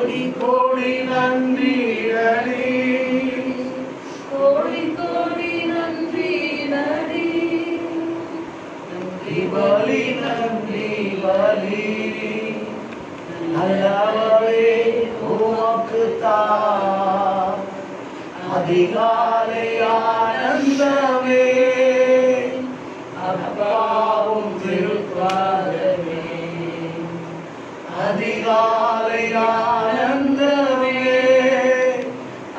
கோடி கோடி நன்றிடடி, கோடி கோடி நன்றிடடி. நன்றி பலி நன்றி பலி நல்லவரே உமக்குத்தான் அதிகாலை ஆனந்தமே அப்பாவும் திருப்பாதமே. அதிகாலை ஆனந்தமே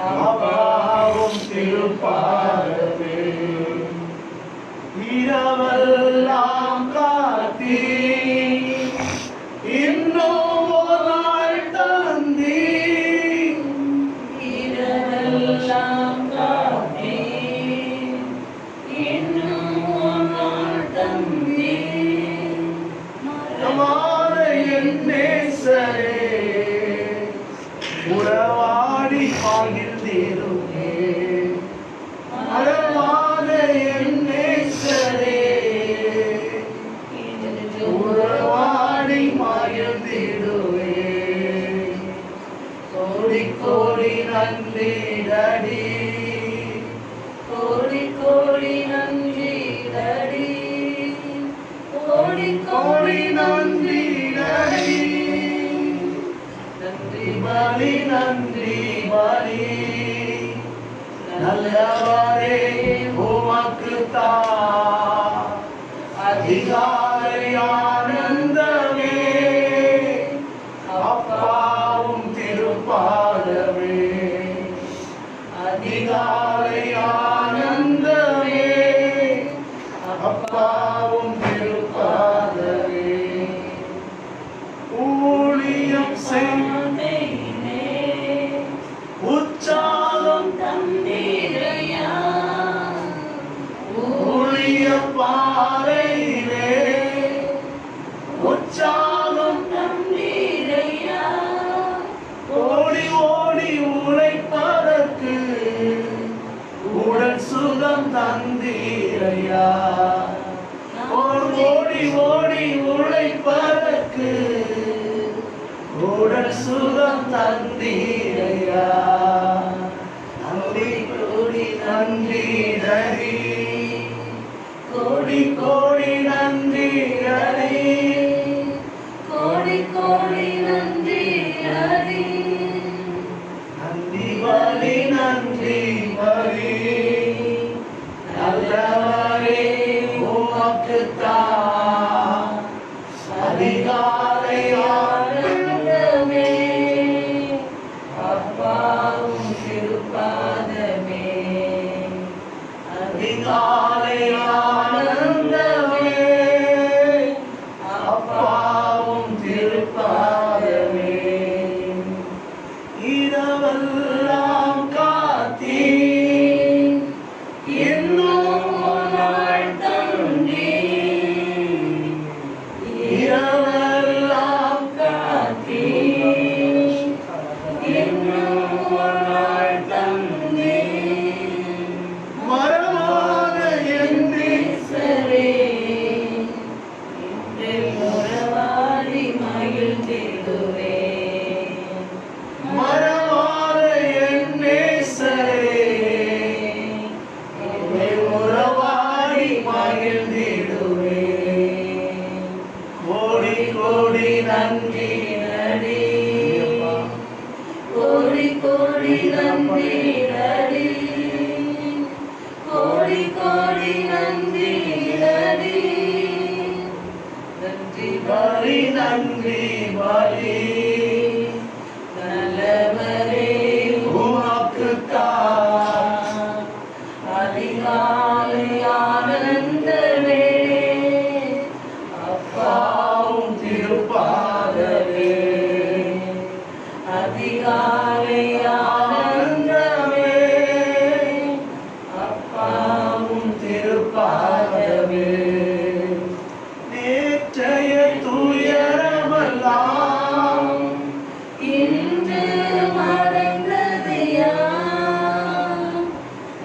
அப்பாவும் திருப்பாதமே. இரவெல்லாம் காத்தி இன்னும் ஒரு நாள் தந்தி, இரவெல்லாம் காத்தி இன்னும் ஒரு நாள் தந்தி. மரமான என் நேசரே உறவாடி மகிழ்ந்திருமே, மரமான என் நேசரே உறவாடி மகிழ்ந்திடுவே. கோடி கோடி நன்றிடடி, கோடி கோடி நன்றிடடி, கோடி கோடி நன்றிடடி. நன்றி பலி நன்றி பலி நல்லவரே உமக்குத்தான் அதிகாலை ஆனந்தமே அப்பாவும் திருப்பாதமே. அதிகாலை ஆனந்தமே அப்பாவும் திருப்பாதமே. ஊழியம் செய்தே உற்சாகம் தந்தீரையா, ஊழிய பாறையிலே உற்சாகம் தந்தீரையா. ஓடி ஓடி உழைப்பதற்கு உடல் சுகம் தந்தீரையா. ஓடி ஓடி உழைப்பதற்கு உடல் சுகம் தந்தீரையா. நன்றி கோடி நன்றிடடி, கோடி கோடி நன்றிடடி, கோடி கோடி நன்றிடடி. நன்றி பலி நன்றி பலி நல்லவரே உமக்குத்தான் அதிகாலை ஆனந்தமே அப்பாவும் திருப்பாதமே. அதிகாலை ஆனந்தமே அப்பாவும் திருப்பாதமே. இரவெல்லாம் காத்தி இன்னும் ஒரு நாள் தந்தி, இரவெல்லாம் காத்தி இன்னும் ஒரு நாள் தந்தி. மரமான என் நேசரே உறவாடி மகிழ்ந்திடுவே, மரமான என் நேசரே உறவாடி மகிழ்ந்திடுவே. கோடி கோடி நன்றிடடி, கோடி கோடி நன்றிடடி, கோடி கோடி நன்றிடடி. நன்றி பலி நன்றி பலி நல்லவரே உமக்குத்தான் அதிகாலை ஆனந்தமே அப்பாவும் திருப்பாதமே. அதிகாலை ஆனந்தமே அப்பாவும் திருப்பாதமே. நேற்றைய துயரமெல்லாம் இன்று மறைந்ததையா,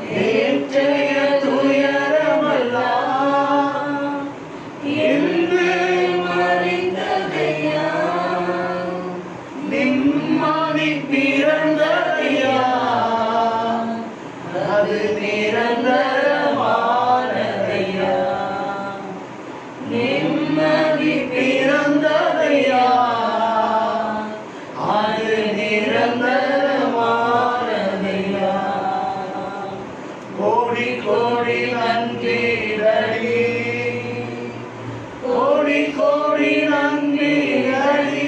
நேற்றைய துயரமெல்லாம் இன்று மறைந்ததையா. நிம்மதி பிறந்ததையா, அது நிரந்தரமானதையா. நிம்மதி பிறந்ததையா, அது நிரந்தரமானதையா. கோடி கோடி நன்றிகளே, கோடி கோடி நன்றிகளே,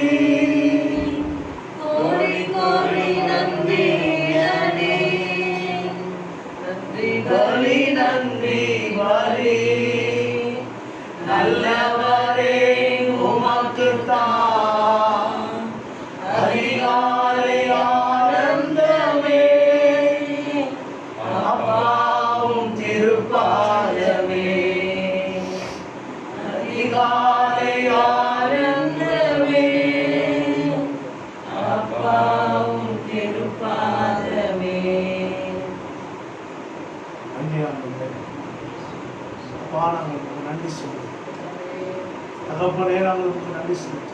கோடி கோடி நன்றிகளே. நன்றி பலி, நன்றி பலி, நல்லவரே உமக்குத்தான் அதிகாலை ஆனந்தமே. அப்பாவும் திருப்பாதமே, அதிகாலை ஆனந்தமே. அப்பாவும் திருப்பாதமே. நன்றி ஆண்டவரே. அப்பா, நாங்கள் உங்களுக்கு நன்றி சொல்லுவோம். தகப்பனே, நாங்கள் உங்களுக்கு நன்றி சொல்லுவோம்.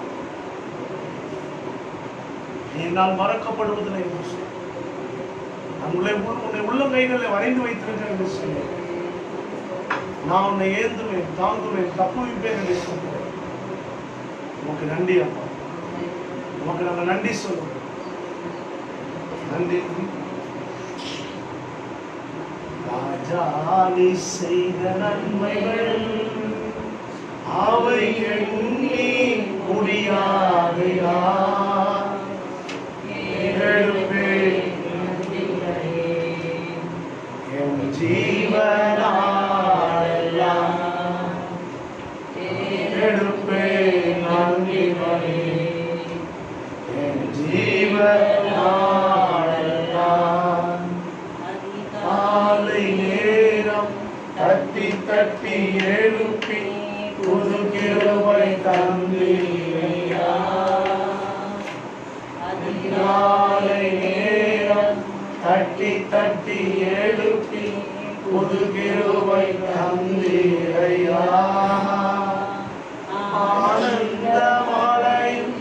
என்னால் மறக்கப்படுவதில்லை என்று சொல்லி உன்னை உள்ள கைகளில் வரைந்து வைத்திருக்கிறேன் என்று சொல்லி நான் உன்னை ஏந்துவேன், தாங்குவேன், தப்புவிப்பேன் என்று சொல்லுவேன். உமக்கு நன்றி அப்பா. உமக்கு நாங்கள் நன்றி சொல்லுவோம். நன்றி. ராஜா நீ செய்த நன்மைகள் அவை எண்ணி முடியாதையா. என் ஜீவனாலெல்லாம் எடுப்பேன் நன்றி பலி. என் ஜீவனாலெல்லாம் காலை நேரம் தட்டி தட்டி எழுப்பி புது கிருபை தந்தீரையா. அதிகாலை நேரம் தட்டி தட்டி எழுப்பி புது கிருபை தந்தீரையா. ஆனந்த மழையில்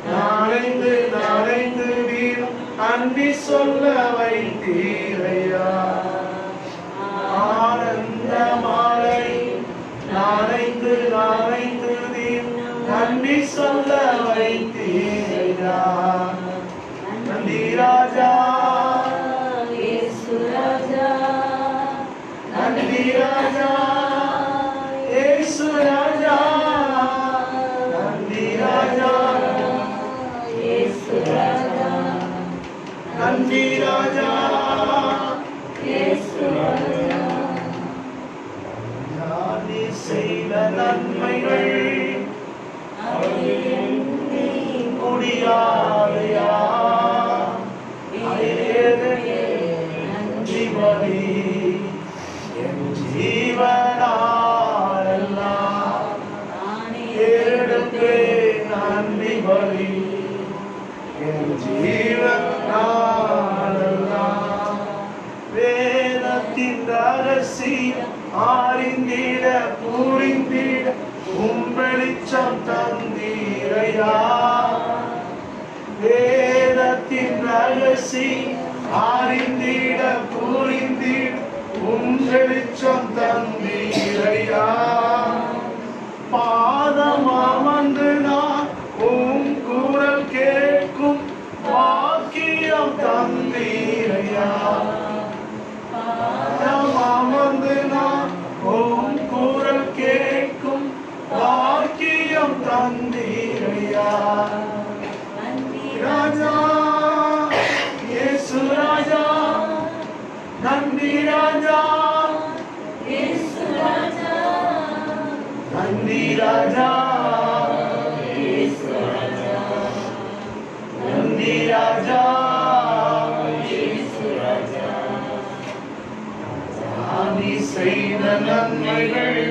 நனைந்து நனைந்து வீரம் அன்றி சொல்ல வைத்தீரையா. ஆனந்த மழையில் நனைந்து நனைந்து வீரம் அன்றி சொல்ல வைத்தீரையா. நன்றி ராஜா, இயேசு ராஜா. நன்றி ராஜா, இயேசு ராஜா. நன்றி ராஜா, இயேசு ராஜா. நன்றி ராஜா, இயேசு ராஜா. நீ செய்த நன்மைகள் முடியாதையா. நன்றி பலி, என் ஜீவனாலெல்லாம் எடுப்பேன் நன்றி பலி. என் ஜீவனாலெல்லாம் வேதத்தின் ரகசியம் அறிந்திட புரிந்திட வெளிச்சம் தந்தீரையா. வேதத்தின் ரகசியம் அறிந்திட புரிந்திட வெளிச்சம் தந்தீரையா. பாதமாமந்து நான் உன் குரல் கேட்கும் வாக்கியம் தந்தீரையா. பாதமாமந்து நான் உன் குரல் கேட்கும் வாக்கியம் தந்தீரையா. ராஜா, இயேசு ராஜா. நன்றி ராஜா, இயேசு ராஜா. நன்றி ராஜா, இயேசு ராஜா. நன்றி ராஜா, இயேசு ராஜா. நீ செய்த நன்மைகள்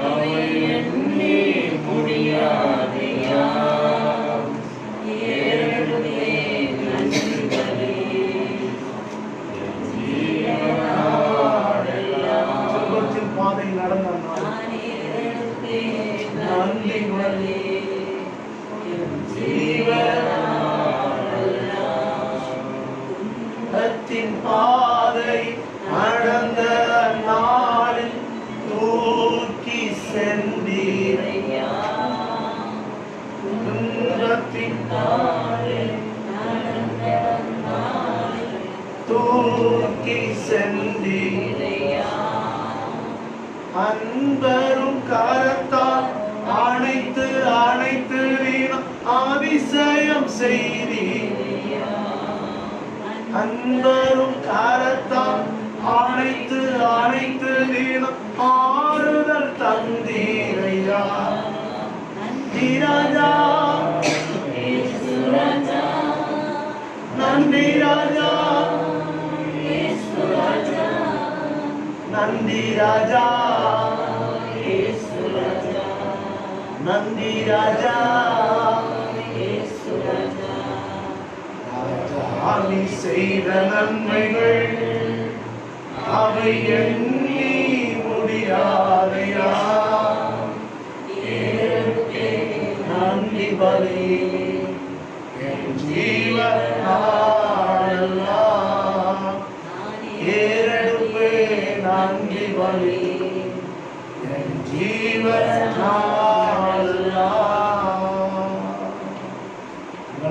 அவை எண்ணி முடியாதையா. பாதை நடந்த நன்றி ஜீவ நடந்த நாளில் தூக்கி சென்றீரையா, துன்பத்தின் தூக்கி சென்றீரையா, அன்பரும் கரத்தால் அணைத்து அணைத்து அதிசயம் செய்தீரையா, அன்பரும் கரத்தால் அணைத்து அணைத்து ஆறுதல் தந்தீரையா, நன்றி ராஜா, நன்றி ராஜா, நன்றி ராஜா, நன்றி ராஜா, நீ செய்த நன்மைகள் அவை எண்ணி முடியாதையா, நன்றி பலி என் ஜீவனாலெல்லாம் ஏறெடுப்பே, நன்றி பலி என் ஜீவனாலெல்லாம்.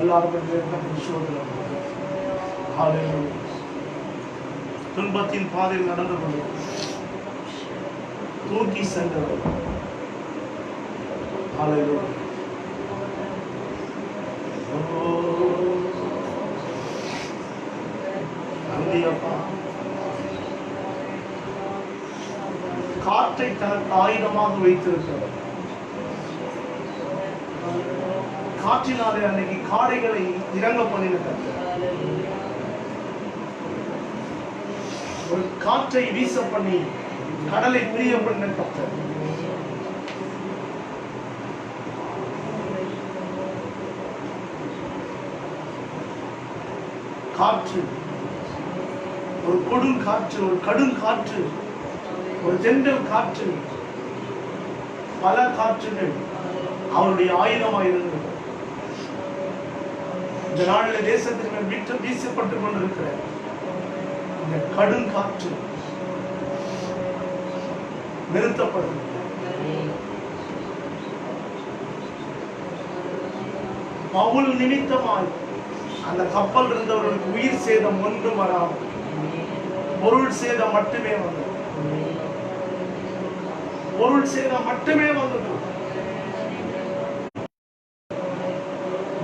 எல்லாருக்கும் துன்பத்தின் பாதையில் நடந்து கொண்டு தூக்கி சென்றவர். காற்றை தனக்கு ஆயுதமாக வைத்திருக்கிறவர். காற்றினாலே அன்னைக்கு காடைகளை இறங்க பண்ணிருக்கிறார். ஒரு காற்றை வீச பண்ணி கடலை பிரிய பண்ண கர்த்தர். காற்று, ஒரு கொடும் காற்று, ஒரு கடும் காற்று, ஒரு தென்றல் காற்று, பல காற்றுகள் அவருடைய ஆயுதமாயிருந்தது. இந்த நாளில் தேசத்தின் மேல் வீட்டு வீசப்பட்டுக் கொண்டிருக்கிற இந்த கடும் காற்று நிறுத்தப்படும். பவுல் நிமித்தமாய் அந்த கப்பல் இருந்தவர்களுக்கு உயிர் சேதம் ஒன்றும் வராமல் பொருள் சேதம் மட்டுமே வந்தது. பொருள் சேதம் மட்டுமே வந்தது,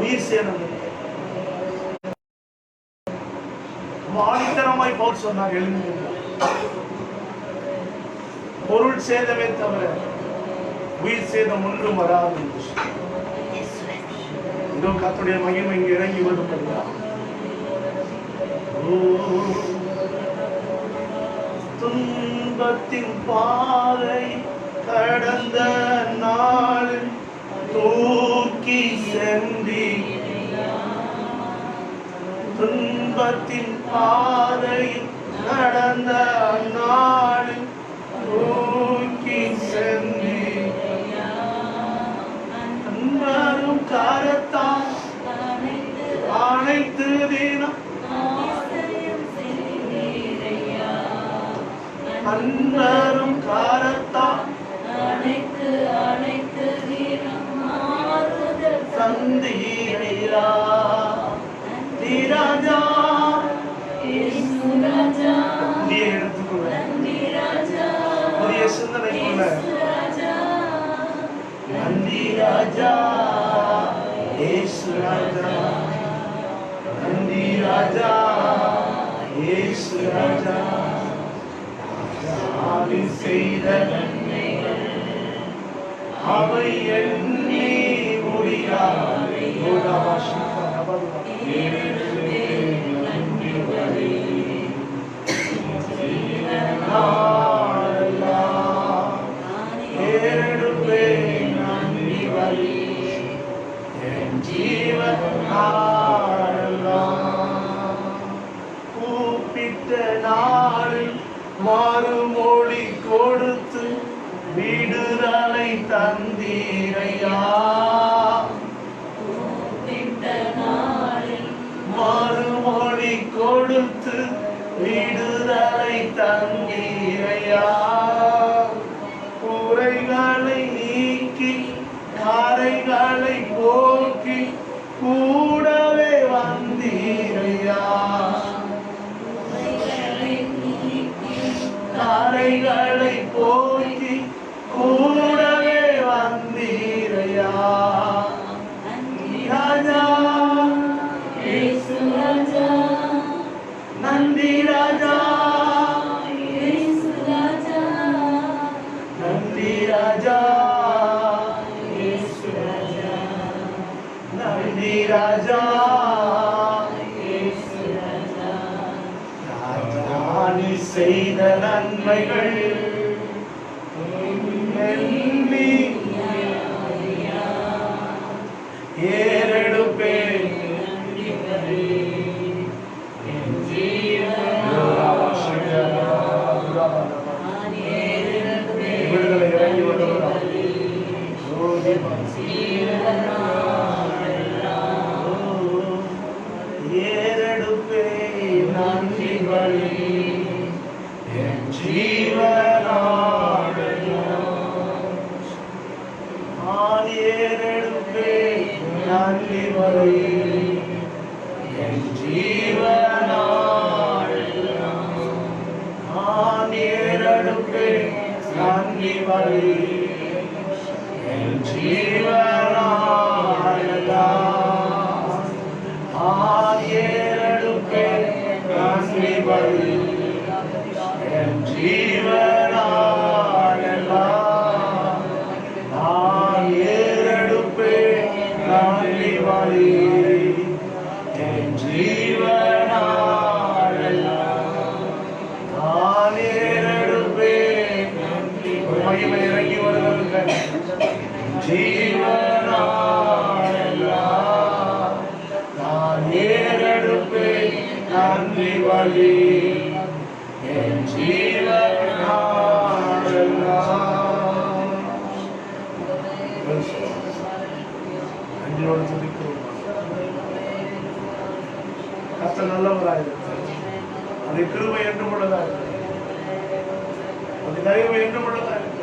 உயிர் சேதம். ஆணித்தரமாய் பவுல் சொன்னார், எழுந்துங்கள், பொருள் சேதமே தவிர உயிர் சேதம் ஒன்றும் வராது. இதோ கர்த்தருடைய மகிமை இங்கு இறங்கி வரும்படியா. துன்பத்தின் பாதை கடந்த நாளில் தூக்கி சென்றி, துன்பத்தின் பாதையில் நடந்த நாளில் தூக்கி சென்றி, அன்பரும் கரத்தால் அனைத்து தினம், அன்பரும் கரத்தால் தந்தீரையா, ராஜா புதிய இடத்துக்குள்ள, புதிய சிந்தனைக்குள்ள, நன்றி ராஜா, ஏசு ராஜா, நன்றி ராஜா, ஏசு ராஜா, செய்த நன்மைகள் அவை எண்ணி முடியாது. கூப்பிட்ட நாளில் மறுமொழி கொடுத்து விடுதலை தந்தீரையா, மறுமொழி கொடுத்து விடுதலை தந்தீரையா, குறைகளை நீக்கி காரைகளை போக்கி கூடவே வந்தீரையா, காரைகளை போக்கி கூடவே வந்தீரையா. ராஜா இயேசு ராஜா, நந்தி ராஜா இயேசு ராஜா, நந்தி ராஜா இயேசு ராஜா, நந்தி ராஜா இயேசு ராஜா. ராஜா நீ செய்த நன்மைகள் ஏறெடுப்பேன், விடுதலை இறங்கி வருகிறார். ஏறெடுப்பேன் நன்றி பலி என் ஜீவனாடெல்லாம், ஏறெடுப்பேன் நன்றி பலி என் ஜீவனாடெல்லாம், ஏறெடுப்பேன் நன்றி பலி என் ஜீவனாடெல்லாம், ஏறெடுப்பேன் நன்றி பலி என் ஜீவனாடெல்லாம், ஏறெடுப்பேன் நன்றி பலி என் ஜீவனாடெல்லாம், ஏறெடுப்பேன் நன்றி. ஒரு மகிமை இறங்கி வருகிறது. ஜீவனாடெல்லாம் நான் ஏறெடுப்பேன் நன்றி பலி என் ஜீவனாடெல்லாம். அஞ்சலோடு துதிக்கிறோம். கர்த்தர் நல்லவராயிருக்கிறார். அது கிருபை என்றும் உள்ளதா இருக்கிறது, அது தயவு என்றும் உள்ளதா இருக்கிறது.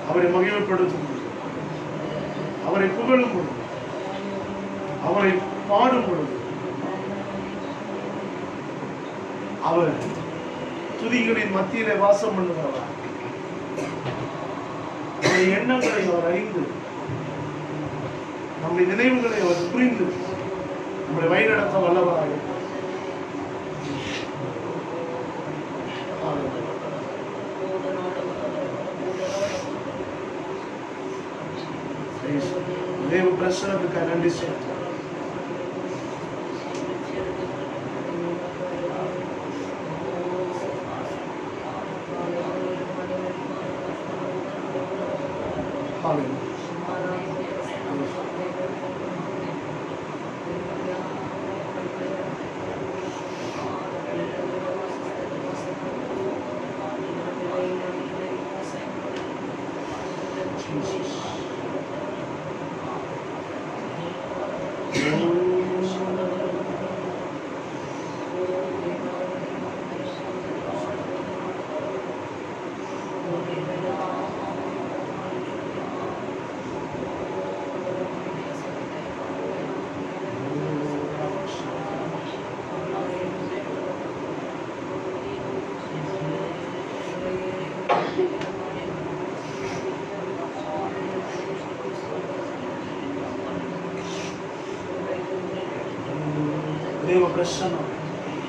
அவரை மகிமைப்படுத்தும் பொழுது, அவரை புகழும் பொழுது, அவரை பாடும் பொழுது, அவர் துதிகளின் மத்தியிலே வாசம் பண்ணுகிறவர். நம்முடைய எண்ணங்களை அவர் அறிந்து, நம்முடைய நினைவுகளை அவர் புரிந்து நம்முடைய வழிநடத்த வல்லவராக. தேவ பிரசனத்துக்காக நன்றி செலுத்துகிறோம். தேவ பிரசன்னம்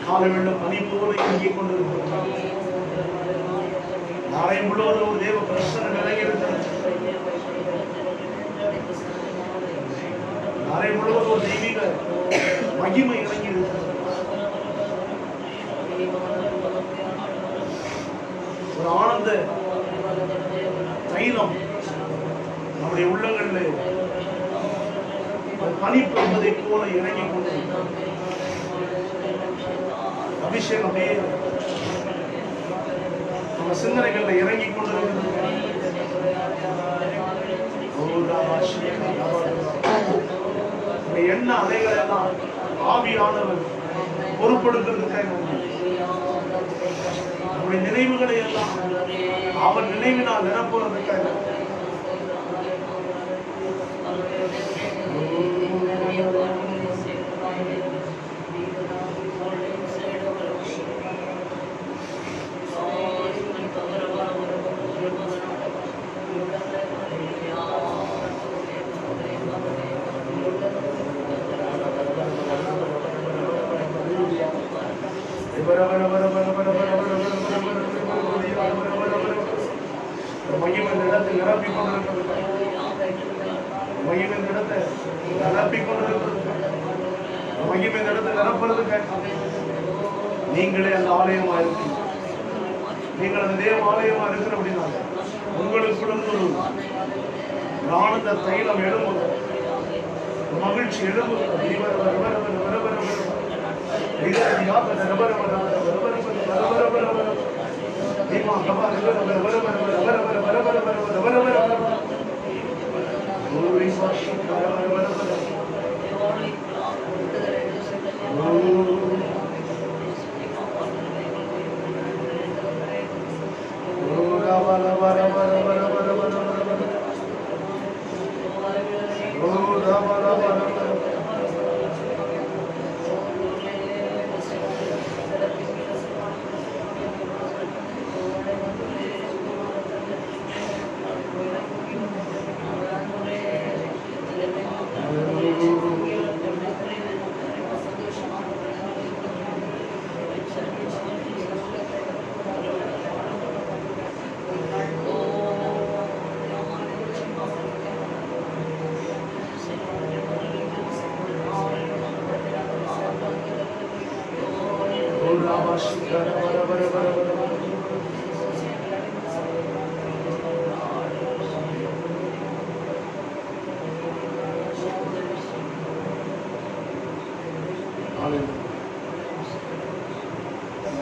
காலை வெள்ளம் பனி போல இங்கே கொண்டிருக்கிறது. நாளை முழுவதும் ஒரு தேவ பிரசன்னம் நிறைந்திருக்கிறது. நாளை முழுவதும் ஒரு தெய்வீக மகிமை இறங்கி இருக்கிறது. ஒரு ஆனந்த தைலம் நம்முடைய உள்ளங்களில் பனி பெறுவதை போல இறங்கி கொண்டிருக்கிறது. அபிஷேகம் நம்ம சிந்தனைகள்ல இறங்கி கொண்டிருக்கிறது. எண்ண அலைகள் எல்லாம் ஆவியானவர் பொறுப்படுக்கிறதுக்காக நம்முடைய நினைவுகளை எல்லாம் அவர் நினைவினால் நிரப்புவதற்காக நீங்களே அந்த ஆலயமா இருக்கீங்க. நீங்கள் அந்த தேவ ஆலயமா இருக்கிற அப்படின்னா உங்களுக்கு ஒரு ஆனந்த தைலம் எழும்பும், மகிழ்ச்சி எழும்பும்.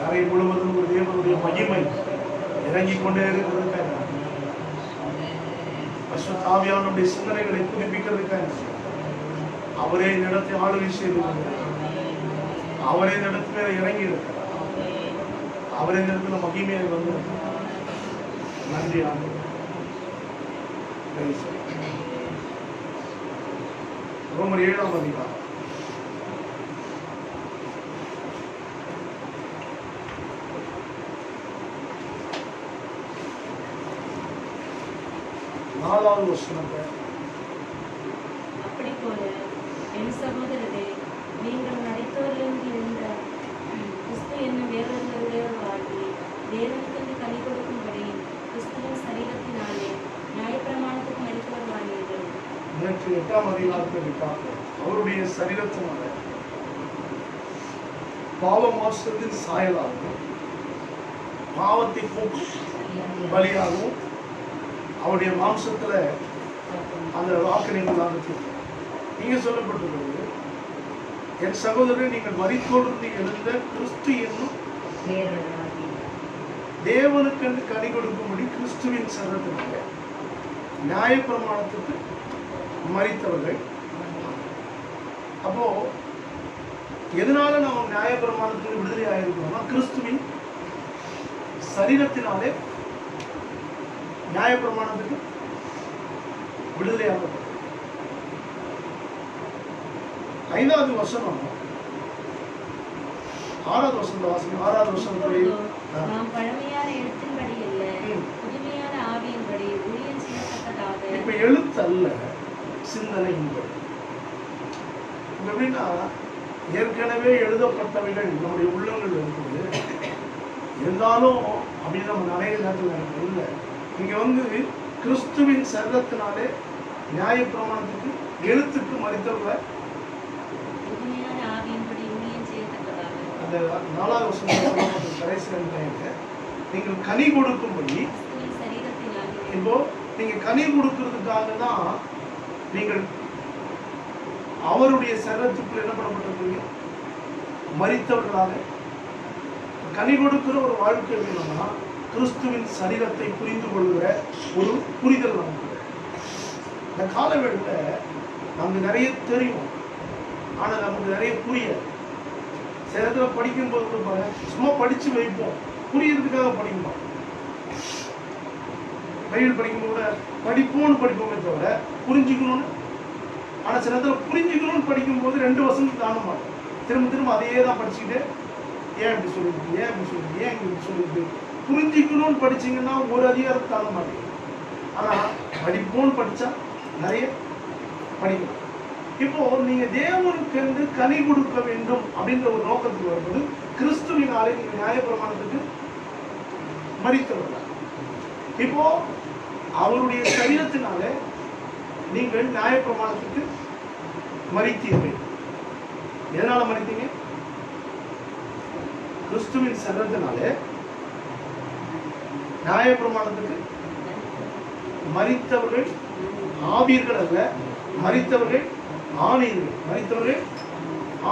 அறை முழுவதும் ஒரு தேவனுடைய மகிமை இறங்கிக் கொண்டே இருக்கிறதுக்காக, பரிசுத்த ஆவியானவருடைய சிந்தனைகளை புதுப்பிக்கிறதுக்காக அவரே நடத்தி ஆளுகை செய்து அவரே நடத்தி மேல இறங்கி இருக்கிறார். அவரே நடத்தின மகிமையை வந்து நன்றி ஆண்டு ரோமர் 7ஆம் அதிகாரம் 4வது வசனத்தை அப்படி போல என் சகோதரரே, நீங்கள் மரித்தோரிலிருந்து எழுந்த கிறிஸ்து என்னும் வேறொருவருடைய வாழ்வில் தேவனுக்கு கனி கொடுக்கும்படி கிறிஸ்துவின் சரீரத்தினாலே நியாயப்பிரமாணத்துக்கு மரித்தவர் வாழ்வீர்கள். நேற்று 8ஆம் அதிகாரத்தில் அவருடைய சரீரத்தினால பாவ மோசத்தின் சாயலாகவும் பாவத்தை போக்கும் பலியாகவும் அவருடைய மாம்சத்துல அந்த வாக்கினங்களாக நீங்க சொல்லப்பட்டிருக்கிறது, என் சகோதரரை நீங்கள் மரித்தோடு எழுந்த கிறிஸ்து என்னும் தேவனுக்கு கனி கொடுக்கும்படி கிறிஸ்துவின் சரீரத்தினால நியாயப்பிரமாணத்துக்கு மரித்தவர்கள். அப்போ எதனால நாம் நியாயப்பிரமாணத்துக்கு விடுதலை ஆயிருக்கோம்னா கிறிஸ்துவின் சரீரத்தினாலே நியாயப்பிரமாணத்துக்கு விடுதலையாக. 5வது வசனம் 6வது வசனத்தை வாசிங்க. 6வது வசனத்திலே நாம் பழமையான எழுத்தின்படி அல்ல, புதுமையான ஆவியின்படி ஊழியம் செய்யத்தக்கதாக. இப்ப எழுத்து அல்ல, சிந்தனையின்படி. எப்படின்னா ஏற்கனவே எழுதப்பட்டவைகள் நம்முடைய உள்ளங்கள் இருக்குது, இருந்தாலும் அப்படின்னு நம்ம நிறைய நேரத்தில் இல்லை. இங்க வந்து கிறிஸ்துவின் சரீரத்தினாலே நியாயப்பிரமாணத்துக்கு எழுத்துக்கு மரித்தவர்கள் அந்த 4வது வசனத்தில் கடைசி நீங்கள் கனி கொடுக்கும்படி. இப்போ நீங்க கனி கொடுக்கிறதுக்காக தான் நீங்கள் அவருடைய சரீரத்துக்குள் என்ன பண்ணப்பட்டிருக்கீங்க, மரித்தவர்களாக. கனி கொடுக்கிற ஒரு வாழ்க்கை வேணும்னா கிறிஸ்துவின் சரீரத்தை புரிந்து கொள்கிற ஒரு புரிதல் நமக்கு. இந்த காலவெளியில் நமக்கு நிறைய தெரியும், ஆனால் நமக்கு நிறைய புரியாது. சில இடத்துல படிக்கும்போது கூட பாருங்க, சும்மா படிச்சு வைப்போம், புரியறதுக்காக படிப்போம். பைபிள் படிக்கும்போது கூட படிப்போம்னு படிப்போமே தவிர புரிஞ்சுக்கணும்னு. ஆனா சில இடத்துல புரிஞ்சுக்கணும்னு படிக்கும்போது 2 வசனம் தாண்ட மாட்டோம். திரும்ப திரும்ப அதையே தான் படிச்சுக்கிட்டு, ஏன் இப்படி சொல்லிருக்கு, ஏன் இப்படி சொல்லிருக்கு, ஏன் இப்படி சொல்லிருக்கு. புரிஞ்சுக்கணும்னு படிச்சீங்கன்னா ஒரு அதிகாரத்தை தாண்ட மாட்டேங்க. ஆனா படிப்போம்னு படிச்சா நிறைய படிக்கலாம். இப்போ நீங்க தேவனுக்கு என்று கனி கொடுக்க வேண்டும் அப்படின்ற ஒரு நோக்கத்துக்கு வரும்போது கிறிஸ்துவினாலே நீங்க நியாயப்பிரமாணத்துக்கு மரித்தவர்கள். இப்போ அவருடைய சரீரத்தினாலே நீங்கள் நியாயப்பிரமாணத்துக்கு மரித்தீர்கள். எதனால மரித்தீங்க? கிறிஸ்துவின் சரீரத்தினாலே நியாயப்பிரமாணத்துக்கு மரித்தவர்கள் ஆவீர்கள் அல்ல, மரித்தவர்கள் ஆனீர்கள். மரித்தவர்கள்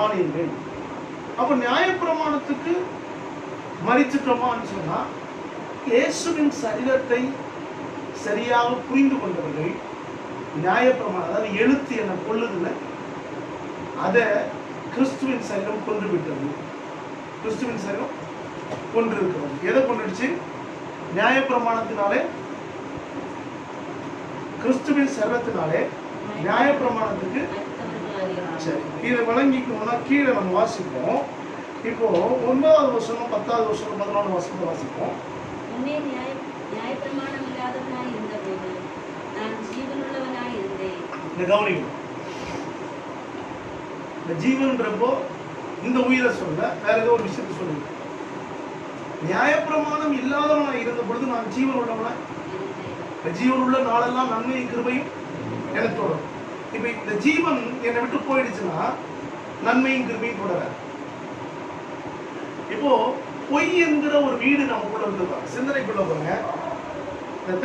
ஆனீர்கள். அப்ப நியாயப்பிரமாணத்துக்கு மரிச்சிட்டோமான்னு சொன்னா, இயேசுவின் சரீரத்தை சரியாக புரிந்து கொண்டவர்கள் நியாயப்பிரமாணம், அதாவது எழுத்து என்ன கொள்ளுதில்ல, அதை கிறிஸ்துவின் சரீரம் கொன்று விட்டது. கிறிஸ்துவின் சரீரம் கொன்று இருக்கிறது. எதை கொண்டுடுச்சு? நியாயப்பிரமாணத்தினாலே, கிறிஸ்துவின் சரீரத்தினாலே நியாயப்பிரமாணத்துக்கு. சரி, இதை விளங்கிக்கணும்னா கீழே நம்ம வாசிப்போம். இப்போ 9வது வசனம், 10வது வசனம், 11வது வசனத்தை வாசிப்போம். நியாயப்பிரமாணம் இல்லாதவனாய் இருந்தபோது நான் ஜீவனுள்ளவனாய் இருந்தேன். இந்த கவனிக்கணும். இந்த ஜீவன்றப்போ இந்த உயிரை சொல்ல, வேற ஏதோ ஒரு விஷயத்தை சொல்லுங்க. நியாயப்பிரமாணம் இல்லாதவனாய் இருந்த பொழுது நான் ஜீவன் உள்ளவனாய், ஜீவன் உள்ள நாளெல்லாம் நன்மையும் கிருபையும் எனக்கு தொடரும். இப்ப இந்த ஜீவன் என்னை விட்டு போயிடுச்சுன்னா நன்மையும் கிருபையும் தொடர. இப்போ பொய் என்கிற ஒரு வீடு நமக்குள்ள இருந்துதான் சிந்தனைக்குள்ள போங்க. இந்த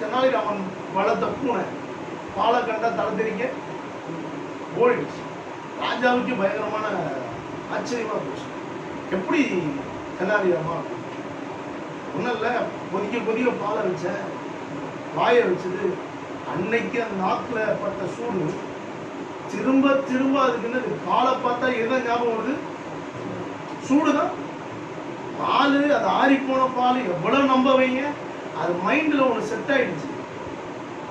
தென்னாலிராமன் வளர்த்த பூனை பாலை கண்டா தலை தெரிக்க ஓடிடுச்சு. ராஜாவுக்கு பயங்கரமான ஆச்சரியமா போச்சு. எப்படி தென்னாலிராமன் ஒன்றும் இல்லை, கொதிக்க பாலை வச்சேன், வாயை வச்சது. அன்னைக்கு அந்த நாக்கில் பட்ட சூடு திரும்ப திரும்ப அதுக்கு பாலை பார்த்தா எதை ஞாபகம் வருது? சூடுதான். பால், அது ஆறி போன பால் எவ்வளவு நம்ப வைங்க, அது மைண்ட்ல ஒன்று செட் ஆயிடுச்சு.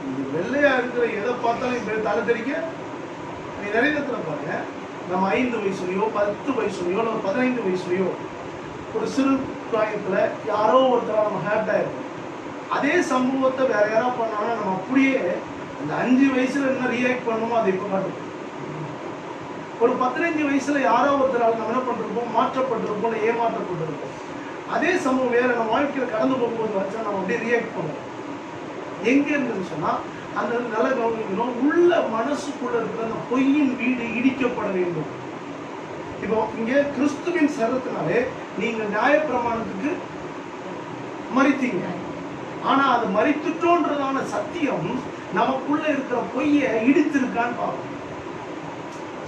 இது வெள்ளையா இருக்கிற எதை பார்த்தாலும் இப்ப தலை தெரிக்க. நீ நிறைய இடத்துல பாருங்க, நம்ம 5 வயசுலயோ 10 வயசுலயோ இல்லை 15 வயசுலயோ ஒரு சிறு பிராயத்துல யாரோ ஒருத்தர நம்ம ஹேர்ட் ஆயிருக்கும். அதே சம்பவத்தை வேற யாராவது பண்ணாங்கன்னா நம்ம அப்படியே அந்த 5 வயசுல என்ன ரியாக்ட் பண்ணணுமோ அதை இப்ப காட்டுவோம். ஒரு 15 வயசுல யாரோ ஒருத்தரால் நம்ம என்ன பண்றோம், மாற்றப்பட்டிருப்போம், ஏமாற்றப்பட்டிருப்போம். அதே சம்பவம் வேற நம்ம வாழ்க்கையில கடந்து போகும்போது வச்சா நம்ம அப்படியே ரியாக்ட் பண்ணுவோம். எங்க இருந்துன்னு சொன்னா அந்த நல்ல கவனிக்கணும், உள்ள மனசுக்குள்ள இருக்கிற அந்த பொய்யின் வீடு இடிக்கப்பட வேண்டும். இப்போ இங்க கிறிஸ்துவின் சரத்தினாலே நீங்க நியாயப்பிரமாணத்துக்கு மரித்தீங்க. ஆனா அது மரித்துட்டோன்றதான சத்தியம் நமக்குள்ள இருக்கிற பொய்யை இடித்திருக்கான்னு பார்க்கணும்.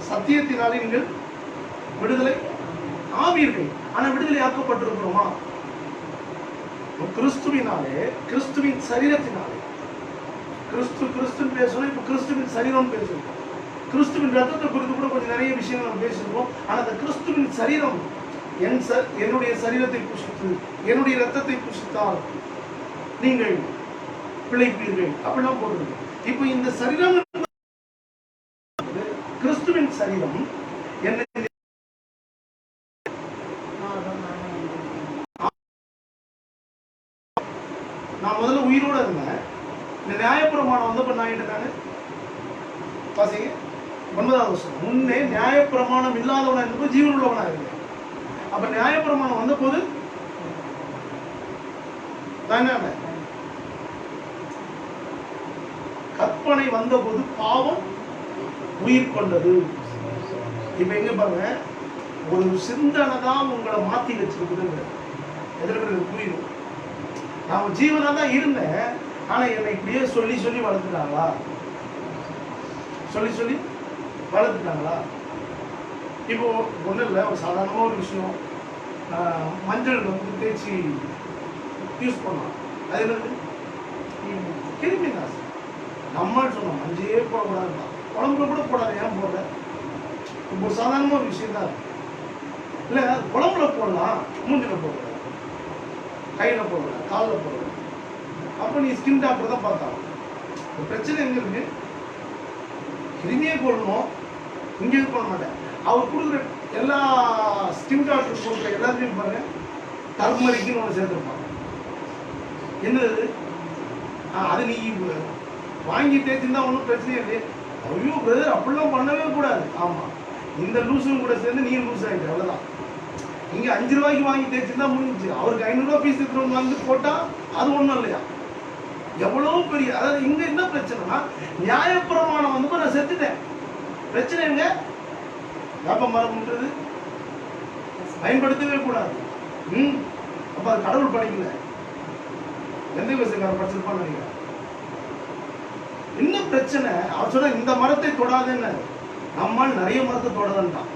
சத்தியத்தினாலே நீங்கள் விடுதலை ஆவீர்கள். ஆனா விடுதலை ஆக்கப்பட்டிருக்கிறோமா? கிறிஸ்துவினாலே, கிறிஸ்துவின் சரீரத்தினாலே. கிறிஸ்து பேசணும், இப்ப கிறிஸ்துவின் சரீரம் பேசணும். கிறிஸ்துவின் ரத்தத்தை குறித்து கூட கொஞ்சம் நிறைய விஷயங்கள் நம்ம பேசிருக்கோம். ஆனா அந்த கிறிஸ்துவின் சரீரம், என்னுடைய சரீரத்தை புசித்து என்னுடைய ரத்தத்தை புசித்தால் நீங்கள் பிழைப்பீர்கள் அப்படிலாம் போடுறது. இப்போ இந்த சரீரம், கிறிஸ்துவின் சரீரம் என்ன? நான் முதல்ல உயிரோட இருந்தேன். இந்த நியாயப்பிரமாணம் வந்தப்ப நான் என்ன பாசிங்க 9வது வருஷம் முன்னே நியாயப்பிரமாணம் இல்லாதவனா இருந்தப்போ ஜீவன் உள்ளவனா இருந்தேன். அப்ப நியாயப்பிரமாணம் வந்த போது கற்பனை வந்த போது பாவம் உயிர் கொண்டது. இப்ப எங்க பாருங்க, ஒரு சிந்தனை தான் உங்களை மாத்தி வச்சிருக்குதுங்க. எதிர்ப்பு புரியும். நான் ஜீவனா தான் இருந்தேன், ஆனா என்னை இப்படியே சொல்லி சொல்லி வளர்த்துட்டாங்களா? சொல்லி சொல்லி வளர்த்துட்டாங்களா? இப்போ ஒன்றும் இல்லை, ஒரு சாதாரணமாக ஒரு விஷயம், மஞ்சள் வந்து தேய்ச்சி யூஸ் பண்ணலாம். அது என்னது? கிருமி நாசி. நம்ம சொன்னோம் மஞ்சளே போடக்கூடாது, குழம்புல கூட போடாது, ஏன் போடல? இப்போ சாதாரணமாக ஒரு விஷயம் தான். இல்லை குழம்புல போடலாம், மூஞ்சில போடலாம், கையில் போடலாம், காலில் போடலாம். அப்போ நீ ஸ்கின் டாக்டர் தான் பார்த்தாங்க. பிரச்சனை எங்க இருக்கு? கிருமியே கொள்ளணும், இங்கே இது பண்ண மாட்டேன். அவர் கொடுக்குற எல்லா ஸ்கின் டாக்டர் கொடுக்குற எல்லாத்தையும் பாருங்க, டர்மரிக்குன்னு ஒன்று சேர்த்துருப்பாங்க. என்னது அது நீ வாங்கி தேய்ச்சிருந்தா ஒன்றும் பிரச்சனையே இல்லை. ஐயோ பிரதர் அப்படிலாம் பண்ணவே கூடாது. ஆமாம், இந்த லூஸும் கூட சேர்ந்து நீ லூஸ் ஆகிட்டு, அவ்வளோதான். இங்கே 5 ரூபாய்க்கு வாங்கி தேய்ச்சிருந்தா முடிஞ்சிச்சு. அவருக்கு 500 ரூபா ஃபீஸ் எடுத்துகிட்டு வந்து போட்டால் அது ஒன்றும் இல்லையா? எவ்வளோ பெரிய, அதாவது இங்கே என்ன பிரச்சனைனா நியாயப்பிரமாணம் வந்து நான் செத்துட்டேன். பிரச்சனை எங்க? வேப்ப மரம்ன்றது பயன்படுத்தவே கூடாது. அப்போ அது கடவுள் படிக்கல, எந்த விஷயக்காரன் படிச்சிருப்பான்னு நினைக்கிறேன். என்ன பிரச்சனை? அவர் சொன்ன இந்த மரத்தை தொடாதுன்னு, நம்மால் நிறைய மரத்தை தொடர்ந்தான்.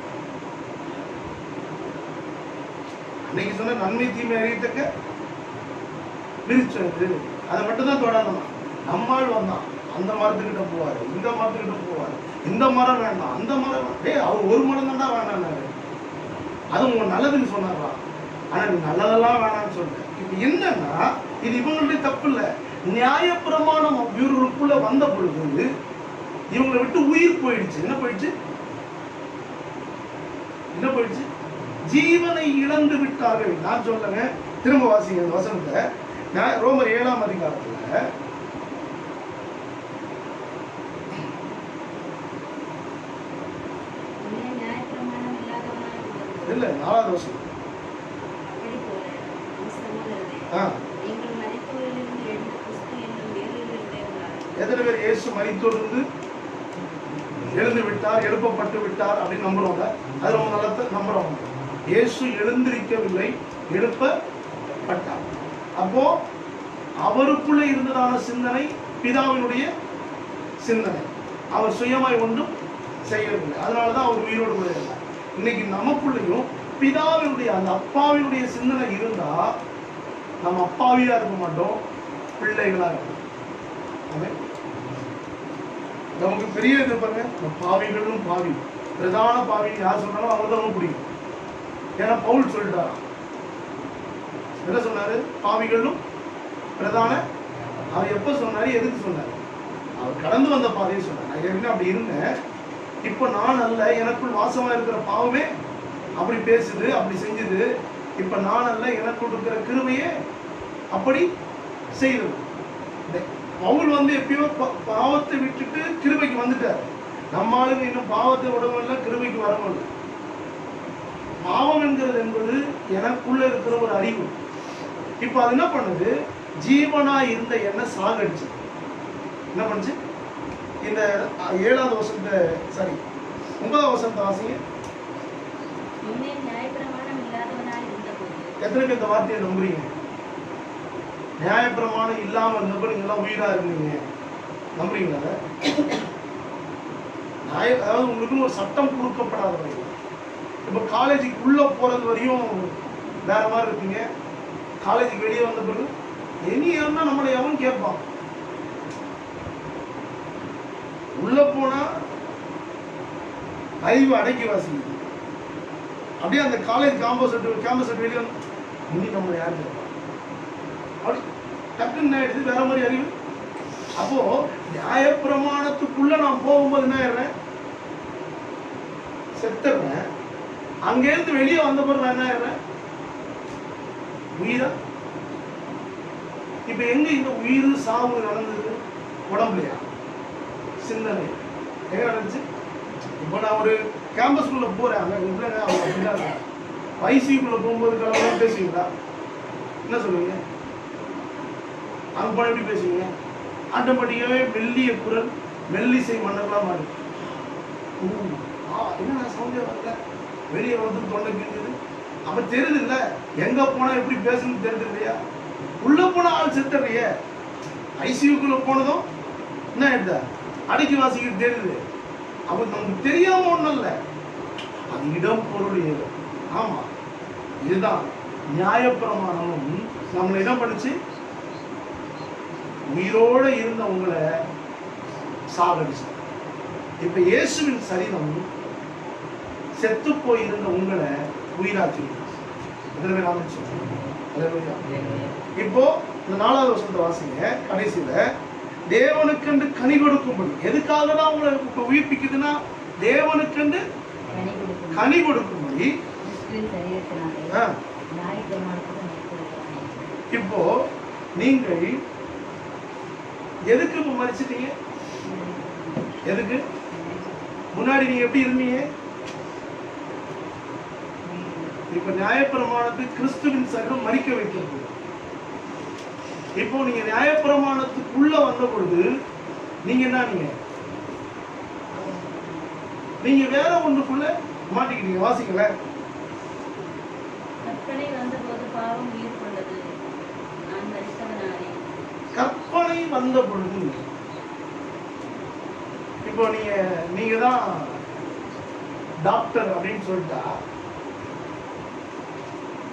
அன்னைக்கு சொன்ன நன்மை தீமை அறியத்தக்க விரிச்சது, அதை மட்டும் தான் தொடாதான். நம்மால் வந்தான், அந்த மரத்துக்கிட்ட போவாரு, இந்த மரத்துக்கிட்ட போவாரு. இந்த மரம் வேண்டாம், அந்த மரம் அவர் ஒரு மரம் தான் வேண்டாம், அது உங்க நல்லதுன்னு சொன்னாரா? ஆனா நீ நல்லதெல்லாம் வேணாம்னு சொல்ற. இப்ப என்னன்னா இது இவங்களுடைய தப்பு இல்லை. நியாயப்பிரமாணம் இவர்களுக்குள்ள வந்த பொழுது இவங்களை விட்டு உயிர் போயிடுச்சு. என்ன போயிடுச்சு? என்ன போயிடுச்சு? ஜீவனை இழந்து விட்டார்கள். நான் சொல்லுங்க, திரும்ப வாசிங்க அந்த வசனத்தை. ரோமர் 7ஆம் அதிகாரத்துல இல்ல 4வது வசனம். எத்தனை பேர் இயேசு மரித்தோரிலிருந்து எழுந்து விட்டார், எழுப்பப்பட்டு விட்டார் அப்படின்னு நம்புறவங்க? அது ரொம்ப நல்ல நம்புறவங்க. இயேசு எழுந்திருக்கவில்லை, எழுப்பப்பட்டார். அப்போ அவருக்குள்ள இருந்ததான சிந்தனை பிதாவினுடைய சிந்தனை. அவர் சுயமாய் ஒன்றும் செய்யவில்லை, அதனாலதான் அவர் உயிரோடு கூட இல்லை. இன்னைக்கு நமக்குள்ளேயும் பிதாவினுடைய அந்த அப்பாவினுடைய சிந்தனை இருந்தா நம்ம அப்பாவியா இருக்க மாட்டோம், பிள்ளைகளா இருக்கும். நமக்கு பெரிய இது பாருங்க, பாவிகளும் பாவி, பிரதான பாவின்னு யார் சொல்றாலும் அவங்க தான் ரொம்ப பிடிக்கும். ஏன்னா பவுல் சொல்லிட்டாரா, என்ன சொன்னாரு? பாவிகளும் பிரதான. அவர் எப்ப சொன்னாரு, எதுக்கு சொன்னாரு? அவர் கடந்து வந்த பாதையை சொன்னார். நான் ஏற்கனவே அப்படி இருந்தேன், இப்ப நான் அல்ல, எனக்குள் வாசமா இருக்கிற பாவமே அப்படி பேசுது, அப்படி செஞ்சுது. இப்ப நான் அல்ல, எனக்குள் இருக்கிற கிருபையே அப்படி செய்யுது. பவுல் வந்து எப்பயோ பாவத்தை விட்டுட்டு கிருபைக்கு வந்துட்டார். நம்ம ஆளுங்க இன்னும் பாவத்தை விடவில்லை, கிருபைக்கு வரவில்லை. பாவம் என்கிறது என்பது எனக்குள்ள இருக்கிற ஒரு அறிவு. இப்ப அது என்ன பண்ணுது? ஜீவனா இருந்த என்ன சாகடிச்சு என்ன பண்ணுச்சு? இந்த 7வது வசனத்தை, சரி 9வது வசனத்தை வாசிங்க. எத்தனை பேர் இந்த வார்த்தையை நம்புறீங்க? நியாயப்பிரமாணம் இல்லாம இருந்தப்ப நீங்க எல்லாம் உயிரா இருந்தீங்க, நம்புறீங்களா? அதாவது உங்களுக்கு ஒரு சட்டம் கொடுக்கப்படாத வரையும், இப்ப காலேஜுக்கு உள்ள போறது வரையும் வேற மாதிரி இருக்கீங்க. காலேஜுக்கு வெளியே வந்த பிறகு இனி ஏன்னா நம்மளை எவன் கேட்பான்? உள்ள போனா அறிவு அடக்கி வாசிக்குது. அப்படியே அந்த காலேஜ் கேம்பஸ் வெளியே வந்து இனி நம்மளை யார் கேட்பான்? அப்படி டக்குன்னு ஆயிடுது, வேற மாதிரி அறிவு. அப்போ நியாயப்பிரமாணத்துக்குள்ள நான் போகும்போது என்ன ஆயிடுறேன்? செத்துறேன். அங்கேருந்து வெளியே வந்த பிறகு என்ன ஆயிடுறேன்? உயிரா? இப்ப எங்க இந்த உயிர் சாவு நடந்தது? உடம்புலையா? சிந்தனை எங்க நடந்துச்சு? இப்போ நான் ஒரு கேம்பஸ்குள்ள போறேன், அங்க இல்லைங்க அவங்க அப்படிதான். ஐசியூக்குள்ள போகும்போது கலவரம் பேசுவீங்களா? என்ன சொல்லுவீங்க? அங்க போன எப்படி பேசுவீங்க? ஆட்டோமேட்டிக்காவே மெல்லிய குரல், மெல்லிசை மன்னர்களா மாறி, என்ன சவுண்டே வரல, வெளியே வந்து தொண்டை கிழிஞ்சது. அப்ப தெரியுது இல்ல, எங்க போனா எப்படி பேசணும்னு தெரியுது இல்லையா? உள்ள போன ஆள் செத்துறிய, ஐசியூக்குள்ள போனதும் என்ன ஆயிடுதா? அடக்கி வாசிக்கிறது தெரியுது. அப்ப நமக்கு தெரியாம ஒண்ணும் இல்ல, அது இடம் பொருள் ஏதோ. ஆமா, இதுதான் நியாயப்பிரமாணமும் நம்மளை என்ன பண்ணுச்சு? உயிரோட இருந்த உங்களை சாகடிச்சு. இப்ப இயேசுவின் சரீரம் செத்து போயிருந்த உங்களை உயிராக்கி எத்தனை பேர் ஆமென் சொல்லுங்க. அல்லேலூயா. இப்போ இந்த 4வது வசனத்தை வாசிங்க. கடைசியில தேவனுக்கென்று கனி கொடுக்கும்படி, எதுக்காக தான் உங்களை இப்ப உயிர்ப்பிக்குதுன்னா தேவனுக்கென்று கனி கொடுக்கும்படி. இப்போ நீங்கள் எதுக்கு இப்ப மரிச்சிட்டீங்க? எதுக்கு? முன்னாடி நீங்க எப்படி இருந்தீங்க? இப்ப நியாயப்பிரமாணத்துக்கு கிறிஸ்துவின் சரீரம் மரிக்க வைக்கிறது. இப்போ நீங்க நியாயப்பிரமாணத்துக்குள்ள வந்த பொழுது நீங்க என்ன, நீங்க வேற ஒண்ணுக்குள்ள மாட்டிக்கிட்டீங்க. வாசிக்கல. கற்பனை வந்தபோது பாவம் உயிர் கொண்டது, நான் மரித்தவனானே. கற்பனை வந்த பொழுது, இப்போ நீங்க தான் டாக்டர் அப்படின்னு சொல்லிட்டா,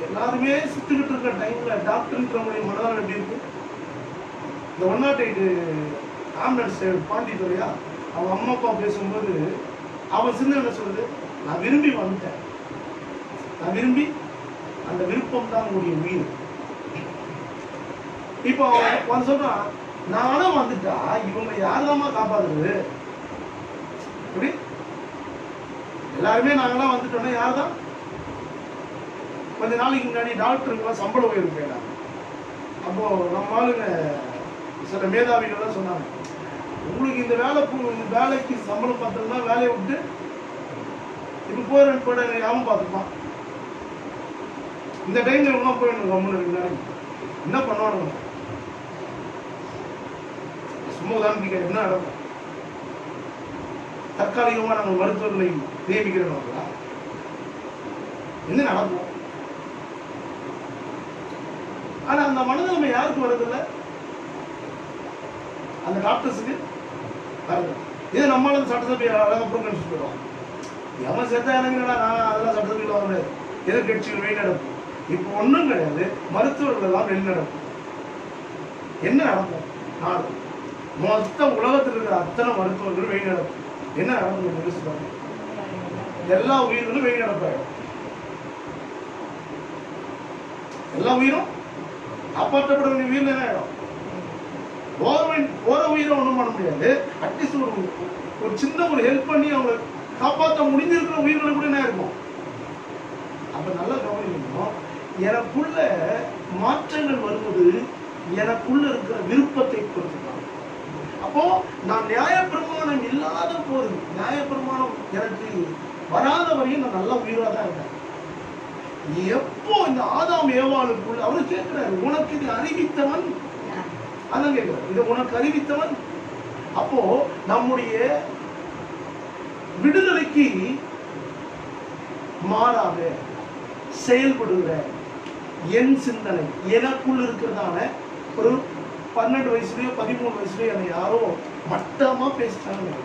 எல்லாருமே சுத்திக்கிட்டு இருக்க டைம்ல டாக்டர்ன்றவங்களுடைய மனதால் எப்படி இருக்கு? இந்த 108 ஆம்புலன்ஸ் பாண்டித்துறையா அவன் அம்மா அப்பா பேசும்போது அவன் சின்ன என்ன சொல்லுது, நான் விரும்பி வந்துட்டேன், நான் விரும்பி, அந்த விருப்பம் தான் உங்களுடைய உயிர். இப்போ அவன் சொல்றான், நானும் வந்துட்டா இவங்க யாருதாம்மா காப்பாத்துறது? எப்படி எல்லாருமே நாங்களாம் வந்துட்டோம்னா யாருதான்? கொஞ்ச நாளைக்கு முன்னாடி டாக்டருங்கெல்லாம் சம்பள உயர்வு கேட்டாங்க. அப்போ நம்ம ஆளுங்க சில மேதாவிகள் சொன்னாங்க, உங்களுக்கு இந்த வேலைக்கு சம்பளம் பார்த்தோம்னா வேலையை விட்டு இப்ப போயிடணும், போயிட யாவும் பார்த்துப்பான். இந்த டைம்ல இவங்க போயிடணும் கம்முன்னு நாளைக்கு என்ன பண்ணுவானுங்க? சும்மா உதாரணத்துக்கு என்ன நடக்கும்? தற்காலிகமா நாங்கள் மருத்துவர்களை நியமிக்கிறோம், என்ன நடக்கும்? ஆனா அந்த மனநிலைமை யாருக்கு வருதில்ல? அந்த டாக்டர்ஸுக்கு வருது. இது நம்மளால சட்டசபை அழகாக புறக்கணிச்சு போயிடுவோம். எவன் செத்தா இறங்கினா நான் அதெல்லாம் சட்டசபையில் வர முடியாது, எதிர்கட்சிகள் வெளிநடப்பு. இப்போ ஒன்றும் கிடையாது, மருத்துவர்கள் எல்லாம் வெளிநடப்பு. என்ன நடக்கும்? நாடு மொத்த உலகத்தில் இருக்கிற அத்தனை மருத்துவர்கள் வெளிநடப்பு. என்ன நடக்கும்? எல்லா உயிர்களும் வெளிநடப்பாயிடும். எல்லா உயிரும் காப்பாற்றப்பட வேண்டிய உயிரில் என்ன ஆயிடும்? போற உயிரை ஒன்றும் பண்ண முடியாது. அட்லீஸ்ட் ஒரு சின்ன ஒரு ஹெல்ப் பண்ணி அவங்களை காப்பாற்ற முடிஞ்சிருக்கிற உயிர்களை கூட என்ன இருக்கும்? அப்ப நல்லா கவனிக்கணும். எனக்குள்ள மாற்றங்கள் வருவது எனக்குள்ள இருக்கிற விருப்பத்தை பொறுத்துதான். அப்போ நான் நியாயப்பிரமாணம் இல்லாத போது, நியாயப்பிரமாணம் எனக்கு வராத வரையும் நான் நல்ல உயிரா தான் இருக்கேன். எப்போ இந்த ஆதாம் ஏவாளுக்குள்ள அவரு கேட்கிறாரு, உனக்கு இது அறிவித்தவன், அதான் கேட்கிறார், இது உனக்கு அறிவித்தவன். அப்போ நம்முடைய விடுதலைக்கு மாறாக செயல்படுகிற என் சிந்தனை எனக்குள் இருக்கிறதான ஒரு 12 வயசுலயோ 13 வயசுலயோ என்னை யாரோ மட்டமா பேசிட்டாங்க.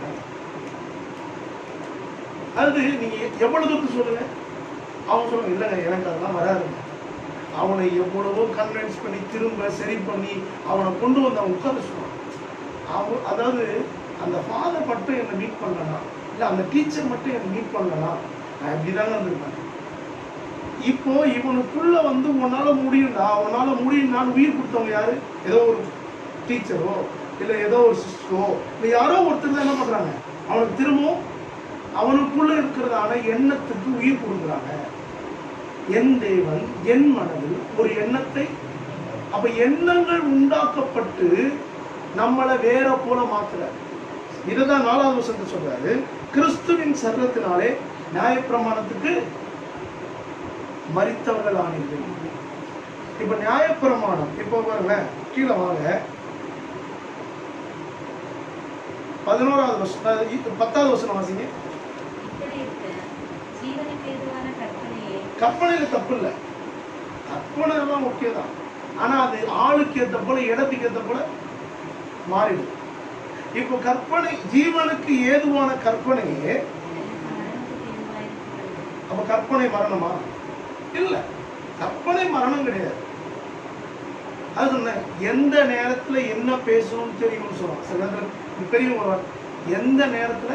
அது நீங்க எவ்வளவு தூரத்து சொல்லுங்க, அவன் சொல்லுங்க, இல்லைங்க எனக்கு அதெல்லாம் வராதுங்க. அவனை எவ்வளவோ கன்வின்ஸ் பண்ணி திரும்ப சரி பண்ணி அவனை கொண்டு வந்து அவன் உட்கார சொல்லுவான். அதாவது அந்த ஃபாதர் மட்டும் என்னை மீட் பண்ணலாம், இல்லை அந்த டீச்சர் மட்டும் என்னை மீட் பண்ணலாம், நான் இப்படிதாங்க இருந்திருப்பேன். இப்போ இவனுக்குள்ள வந்து உன்னால முடியும்டா, உன்னால முடியும் நான் உயிர் கொடுத்தவங்க யாரு? ஏதோ ஒரு டீச்சரோ இல்லை ஏதோ ஒரு சிஸ்டரோ இல்லை யாரோ ஒருத்தர் தான் என்ன பண்றாங்க, அவனுக்கு திரும்பவும் அவனுக்குள்ள இருக்கிறதான எண்ணத்துக்கு உயிர் கொடுக்குறாங்க. என் தேவன் என் மனதில் ஒரு எண்ணத்தை, அப்ப எண்ணங்கள் உண்டாக்கப்பட்டு நம்மளை வேற போல மாத்துறாரு. இதுதான் 4வது வசனத்தை சொல்றாரு, கிறிஸ்துவின் சரீரத்தினாலே நியாயப்பிரமாணத்துக்கு மரித்தவர்கள் ஆனீர்கள். இப்ப நியாயப்பிரமாணம், இப்போ பாருங்க கீழே வாங்க, 11வது வசனம் 10வது வசனம் வாசிங்க. கற்பனையில தப்பு இல்லை, கற்பனை எல்லாம் ஓகே தான். ஆனா அது ஆளுக்கு ஏற்ற போல இடத்துக்கு ஏற்ற போல மாறிடும். இப்போ கற்பனை ஜீவனுக்கு ஏதுவான கற்பனையே, அப்ப கற்பனை மரணமா? இல்ல, கற்பனை மரணம் கிடையாது. அது சொன்ன எந்த நேரத்துல என்ன பேசணும்னு தெரியும்னு சொல்லுவாங்க. சில நேரத்துல பெரியவங்க எந்த நேரத்துல,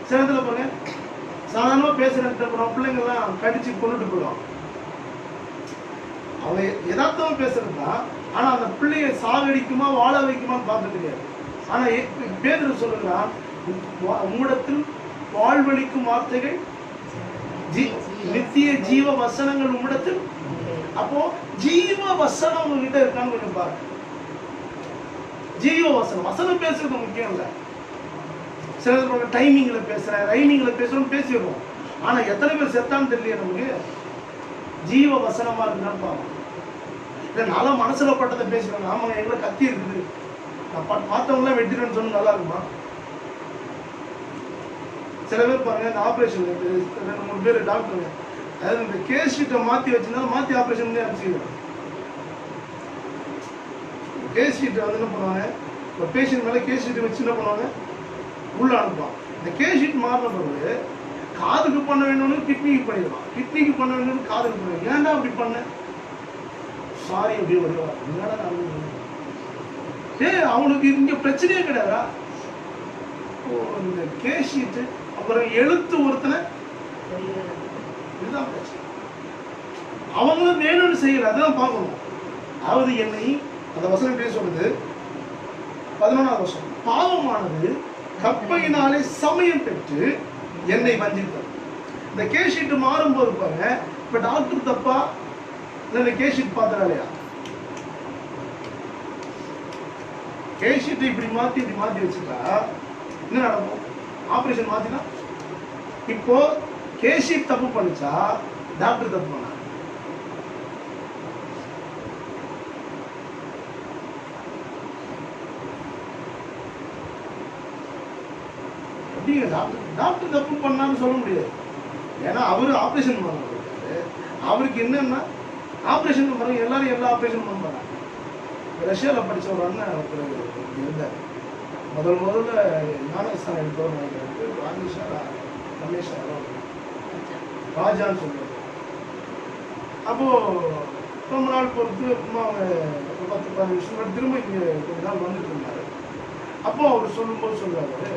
சில நேரத்துல பாருங்க, சாதாரணமா பேசுறேன் பிள்ளைங்கள்லாம் கடிச்சு கொண்டுட்டு போயிடும். அவன் யதார்த்தமா பேசுறதுதான். ஆனா அந்த பிள்ளைய சாகடிக்குமா வாழ வைக்குமான்னு பார்க்க தெரியாது. ஆனா பேதுரு சொல்லுகிறான், உம்மிடத்தில் வாழ்வளிக்கும் வார்த்தைகள் நித்திய ஜீவ வசனங்கள் உம்மிடத்தில். அப்போ ஜீவ வசனம் உங்ககிட்ட இருக்கான்னு கொஞ்சம் பாருங்க. ஜீவ வசனம், வசனம் பேசுறது முக்கியம் இல்ல. சில டைமிங்ல பேசுறேன், ரைமிங்ல பேசுறோம் பேசிடுவோம். ஆனா எத்தனை பேர் செத்தான்னு தெரியல நமக்கு. ஜீவ வசனமா இருக்குன்னு பாருங்க. இல்ல நல்லா மனசுல பட்டதை பேசுறாங்க. ஆமாங்க எங்களை கத்தி இருக்குது, நான் பார்த்தவங்களாம் வெட்டிடுன்னு சொன்னா நல்லா இருக்குமா? சில பேர் பாருங்க, இந்த ஆப்ரேஷன் 2-3 பேர் டாக்டருங்க, அதாவது இந்த கேஸ் ஷீட்டை மாற்றி வச்சிருந்தாலும் மாற்றி ஆப்ரேஷன் பண்ணி அனுப்பிச்சிடுவாங்க. கேஸ் ஷீட்டை வந்து என்ன பண்ணுவாங்க, ஒரு பேஷண்ட் மேலே கேஸ் ஷீட்டை வச்சு என்ன பண்ணுவாங்க, உள்ள அனுப்புவாங்க. இந்த கேஸ் ஷீட் மாறின பிறகு காதுக்கு பண்ண வேணும்னு கிட்னிக்கு பண்ணிடுவான், கிட்னிக்கு பண்ண வேணும்னு காதுக்கு பண்ணுவாங்க. ஏன்டா அப்படி பண்ண? சாரி அப்படியே வருவாங்க. அவனுக்கு இங்க பிரச்சனையே கிடையாதா? இந்த கேஸ் ஷீட்டு அப்புறம் எழுத்து ஒருத்தனை, இதுதான் பிரச்சனை. அவங்களும் வேணும்னு செய்யல, அதுதான் பார்க்கணும். அதாவது என்னை அந்த வசனம் பேச சொல்லுது 11ஆவது வருஷம், பாவமானது கற்பையினாலே சமயம் பெற்று என்னை வஞ்சித்தது. இந்த கேஸ் ஷீட் மாறும்போது பாருங்க, இப்ப டாக்டர் தப்பா இல்ல இந்த கேஸ் ஷீட் பார்த்துறாலையா? கேஸ் ஷீட்டை இப்படி மாத்தி வச்சுட்டா என்ன நடக்கும்? ஆபரேஷன் மாத்தினா இப்போ கேஸ் ஷீட் தப்பு பண்ணிச்சா டாக்டர் தப்பு பண்ணா? டாக்டர் தப்பு பண்ணான்னு சொல்ல முடியாது. ஏன்னா அவரு ஆபரேஷன் பண்ண அவருக்கு என்னன்னா ஆபரேஷன் பண்ணுறாங்க, எல்லாரும் எல்லா ஆபரேஷன் பண்ணுறாங்க. ரஷ்யாவில் படித்த ஒரு அண்ணன் இருந்தார், முதல்ல ஞானஸ்தானம் எடுத்தவர் நினைக்கிறேன், ராஜான்னு சொல்லுவார். அப்போ ரொம்ப நாள் பொறுத்து அவங்க 10-15 வருஷம் திரும்ப இங்கே கொஞ்ச நாள் வந்துட்டு இருந்தாரு. அப்போ அவர் சொல்லும்போது சொல்றாரு,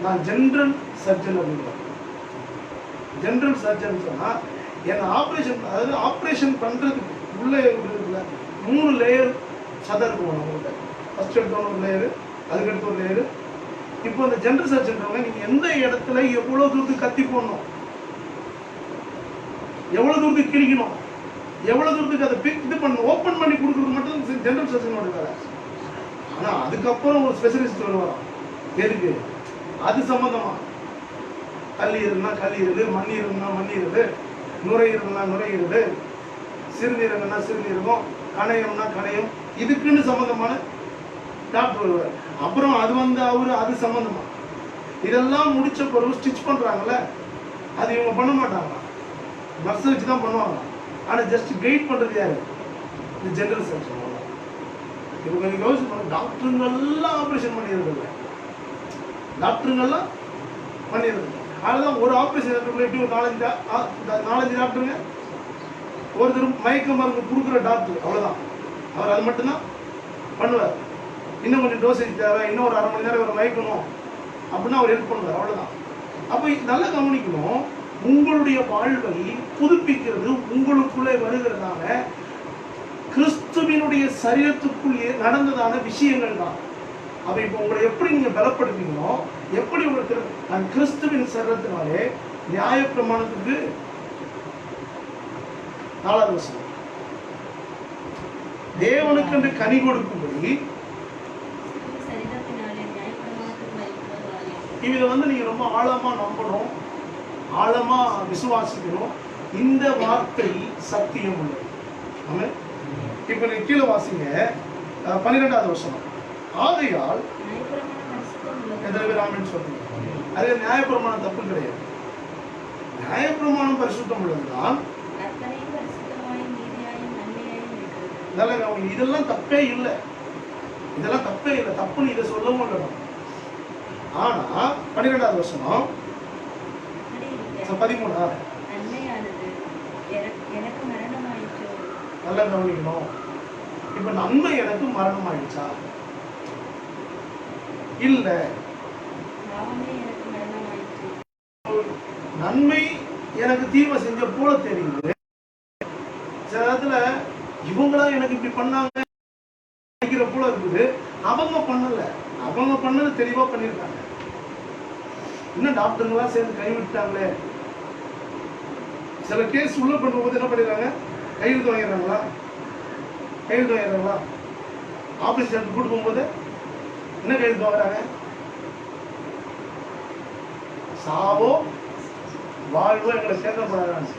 நான் ஜென்ரல் சர்ஜன் அப்படின்றார். ஜென்ரல் சர்ஜன் சொன்னா என்ன ஆப்ரேஷன், அதாவது ஆப்ரேஷன் பண்றதுக்கு உள்ளே இருக்குல்ல 3 லேயர் சதை இருக்கும் நம்மகிட்ட. ஃபர்ஸ்ட் எடுத்தோன்னு ஒரு லேயரு, அதுக்கடுத்து ஒரு லேயரு. இப்போ அந்த ஜென்ரல் சர்ஜன்றவங்க நீங்க எந்த இடத்துல எவ்வளவு தூரத்துக்கு கத்தி போடணும், எவ்வளவு தூரத்துக்கு கிழிக்கணும், எவ்வளவு தூரத்துக்கு அதை இது பண்ணணும், ஓப்பன் பண்ணி கொடுக்குறது மட்டும் ஜென்ரல் சர்ஜனோட வேலை. ஆனா அதுக்கப்புறம் ஒரு ஸ்பெஷலிஸ்ட் வருவாராம். எதுக்கு? அது சம்பந்தமா கல்லீரல்னா கல்லீரல், மண்ணீரல்னா மண்ணீரல், நுரையீரல்னா நுரையீரல், சிறுநீரகம்னா சிறுநீரகம், கணையம்னா கணையம், இதுக்குன்னு சம்பந்தமான டாக்டர் வருவார். அப்புறம் அது வந்து அவரு அது சம்பந்தமா இதெல்லாம் முடிச்ச பிறகு ஸ்டிச் பண்றாங்கல்ல, அது இவங்க பண்ண மாட்டாங்க, நர்ஸ் வச்சு தான் பண்ணுவாங்க. ஆனா ஜஸ்ட் கைட் பண்றது யாரு? இந்த ஜெனரல் சர்ஜன். இவங்க யோசிச்சு பண்ண, டாக்டருங்கெல்லாம் ஆப்ரேஷன் பண்ணிடுறது, டாக்டருங்கெல்லாம் பண்ணிடுறது. அதுதான் ஒரு ஆப்ரேஷன் எப்படி ஒரு 4-5 டாக்டருங்க, ஒருத்தர் மயக்க மருந்து கொடுக்குற டாக்டர், அவ்வளவுதான். அவர் அது மட்டும்தான் பண்ணுவார். இன்னும் கொஞ்சம் டோசேஜ் தேவை, இன்னும் ஒரு 1/2 மணி நேரம் அவர் மயக்கணும் அப்படின்னா அவர் ஹெல்ப் பண்ணுவார், அவ்வளவுதான். அப்போ நல்லா கவனிக்கணும், உங்களுடைய வாழ்வை புதுப்பிக்கிறது உங்களுக்குள்ளே வருகிறதான கிறிஸ்துவினுடைய சரீரத்துக்குள் நடந்ததான விஷயங்கள் தான். அப்ப இப்போ உங்களை எப்படி நீங்க பலப்படுத்தீங்களோ, எப்படி உங்களுக்கு நான் கிறிஸ்துவின் சரீரத்தினாலே நியாய பிரமாணத்துக்கு 4வது வசனம், தேவனுக்கு என்று கனி கொடுக்கும்படி இதை வந்து நீங்க ரொம்ப ஆழமா நம்பணும், ஆழமா விசுவாசிக்கணும். இந்த வார்த்தை சத்தியம் உள்ளது. ஆமென். இப்ப நீ கீழே வாசிங்க 12வது வசனம். ஆகையால் எத்தனை பேர் ஆமென் சொல்றீங்க? அது நியாயப்பிரமாணம் தப்பு கிடையாது. நியாயப்பிரமாணம் பரிசுத்தம் உள்ளதுதான். இதெல்லாம் தப்பே இல்லை, இதெல்லாம் தப்பே இல்லை, தப்புன்னு இதை சொல்லவும் இல்லை. ஆனா 12வது வசனம் 13 நல்லா கவனிக்கணும். இப்ப நன்மை எனக்கு மரணம் ஆயிடுச்சா? இல்ல, நன்மை எனக்கு தீமை செஞ்ச போல தெரியுது. சில இடத்துல இவங்களா எனக்கு இப்படி பண்ணாங்க நினைக்கிற போல இருக்குது. அவங்க பண்ணல, அவங்க பண்ணது தெளிவா பண்ணியிருக்காங்க. இன்னும் டாக்டருங்களாம் சேர்ந்து கைவிட்டாங்களே. சில கேஸ் உள்ள பண்ணும்போது என்ன பண்ணிடுறாங்க, கையெழுத்து வாங்கிடுறாங்களா, கையெழுத்து வாங்கிடுறாங்களா. ஆபரேஷன் கூட்டு போகும்போது என்ன கையெழுத்து வாங்குறாங்க, சாவோ வாழ்வோ எங்களை சேர்க்கப்படாதான்னு.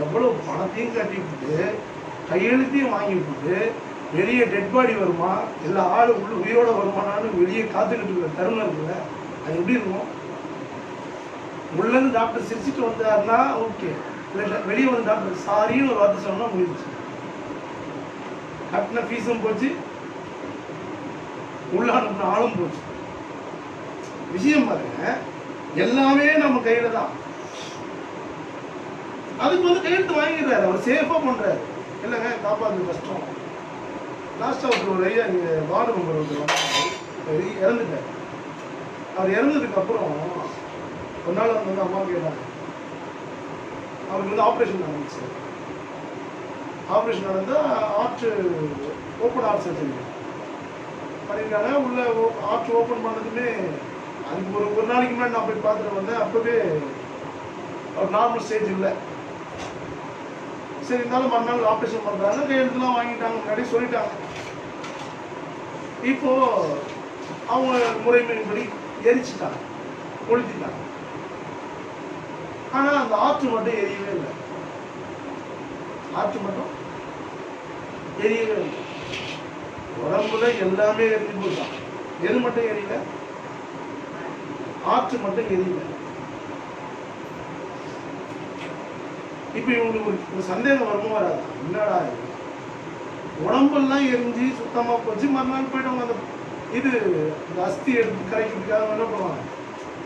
எவ்வளவு பணத்தையும் கட்டிவிட்டு கையெழுத்தையும் வாங்கி விட்டு வெளியே டெட் பாடி வருமா இல்லை ஆள் உள்ள உயிரோட வருமானான்னு வெளியே காத்துக்கிட்டு இருக்கிற தருணம் இருக்குல்ல, அது எப்படி இருக்கும்? உள்ளேருந்து டாக்டர் சிரிச்சுட்டு வந்தாருன்னா ஓகே, இல்லை வெளியே வந்து டாக்டர் சாரின்னு ஒரு வார்த்தை சொன்னா முடிஞ்சிச்சு. கட்டின ஃபீஸும் போச்சு, உள்ள அனுப்பின ஆளும் போச்சு. விஷயம் பாருங்க, எல்லாமே நம்ம கையில தான். அதுக்கு வந்து கையெழுத்து வாங்கிடுறாரு, அவர் சேஃபா பண்றாரு. இல்லைங்க காப்பாற்று கஷ்டம். லாஸ்ட் அவர் ஒரு ஐயா இங்கே வார்டு மெம்பர் வந்து இறந்துட்டார். அவர் இறந்ததுக்கு அப்புறம் ஒரு நாள் வந்து அம்மா கேட்டாங்க, அவருக்கு வந்து ஆப்ரேஷன் நடந்துச்சு. ஆப்ரேஷன் நடந்தால் ஓப்பன் ஹார்ட் சர்ஜரி பண்ணியிருக்காங்க. உள்ள ஆர்ட் ஓப்பன் பண்ணதுமே அதுக்கு ஒரு நாளைக்கு முன்னாடி நான் போய் பார்த்துட்டு வந்தேன். அப்போவே அவர் நார்மல் ஸ்டேஜ் இல்லை. சரி இருந்தாலும் மறுநாள் ஆப்ரேஷன் பண்ணுறாங்க, கையெழுத்துலாம் வாங்கிட்டாங்க, முன்னாடி சொல்லிட்டாங்க. இப்போ அவங்க முறைமையின்படி எரிச்சிட்டாங்க, கொளுத்திட்டாங்க. ஆனால் அந்த ஆற்று மட்டும் எரியவே இல்லை. ஆற்று மட்டும் எரியவே இல்லை. உடம்புல எல்லாமே எரிஞ்சு போயிட்டான். எது மட்டும் எரியல, ஆற்று மட்டும் எரியல. இப்ப இவங்களுக்கு ஒரு சந்தேகம் வருமோ வராது, என்னடா உடம்பெல்லாம் எரிஞ்சு சுத்தமா போச்சு, மறுநாள் போயிட்டவங்க அந்த இந்த அஸ்தி எடுத்து கரைக்கிறதுக்காக என்ன பண்ணுவாங்க,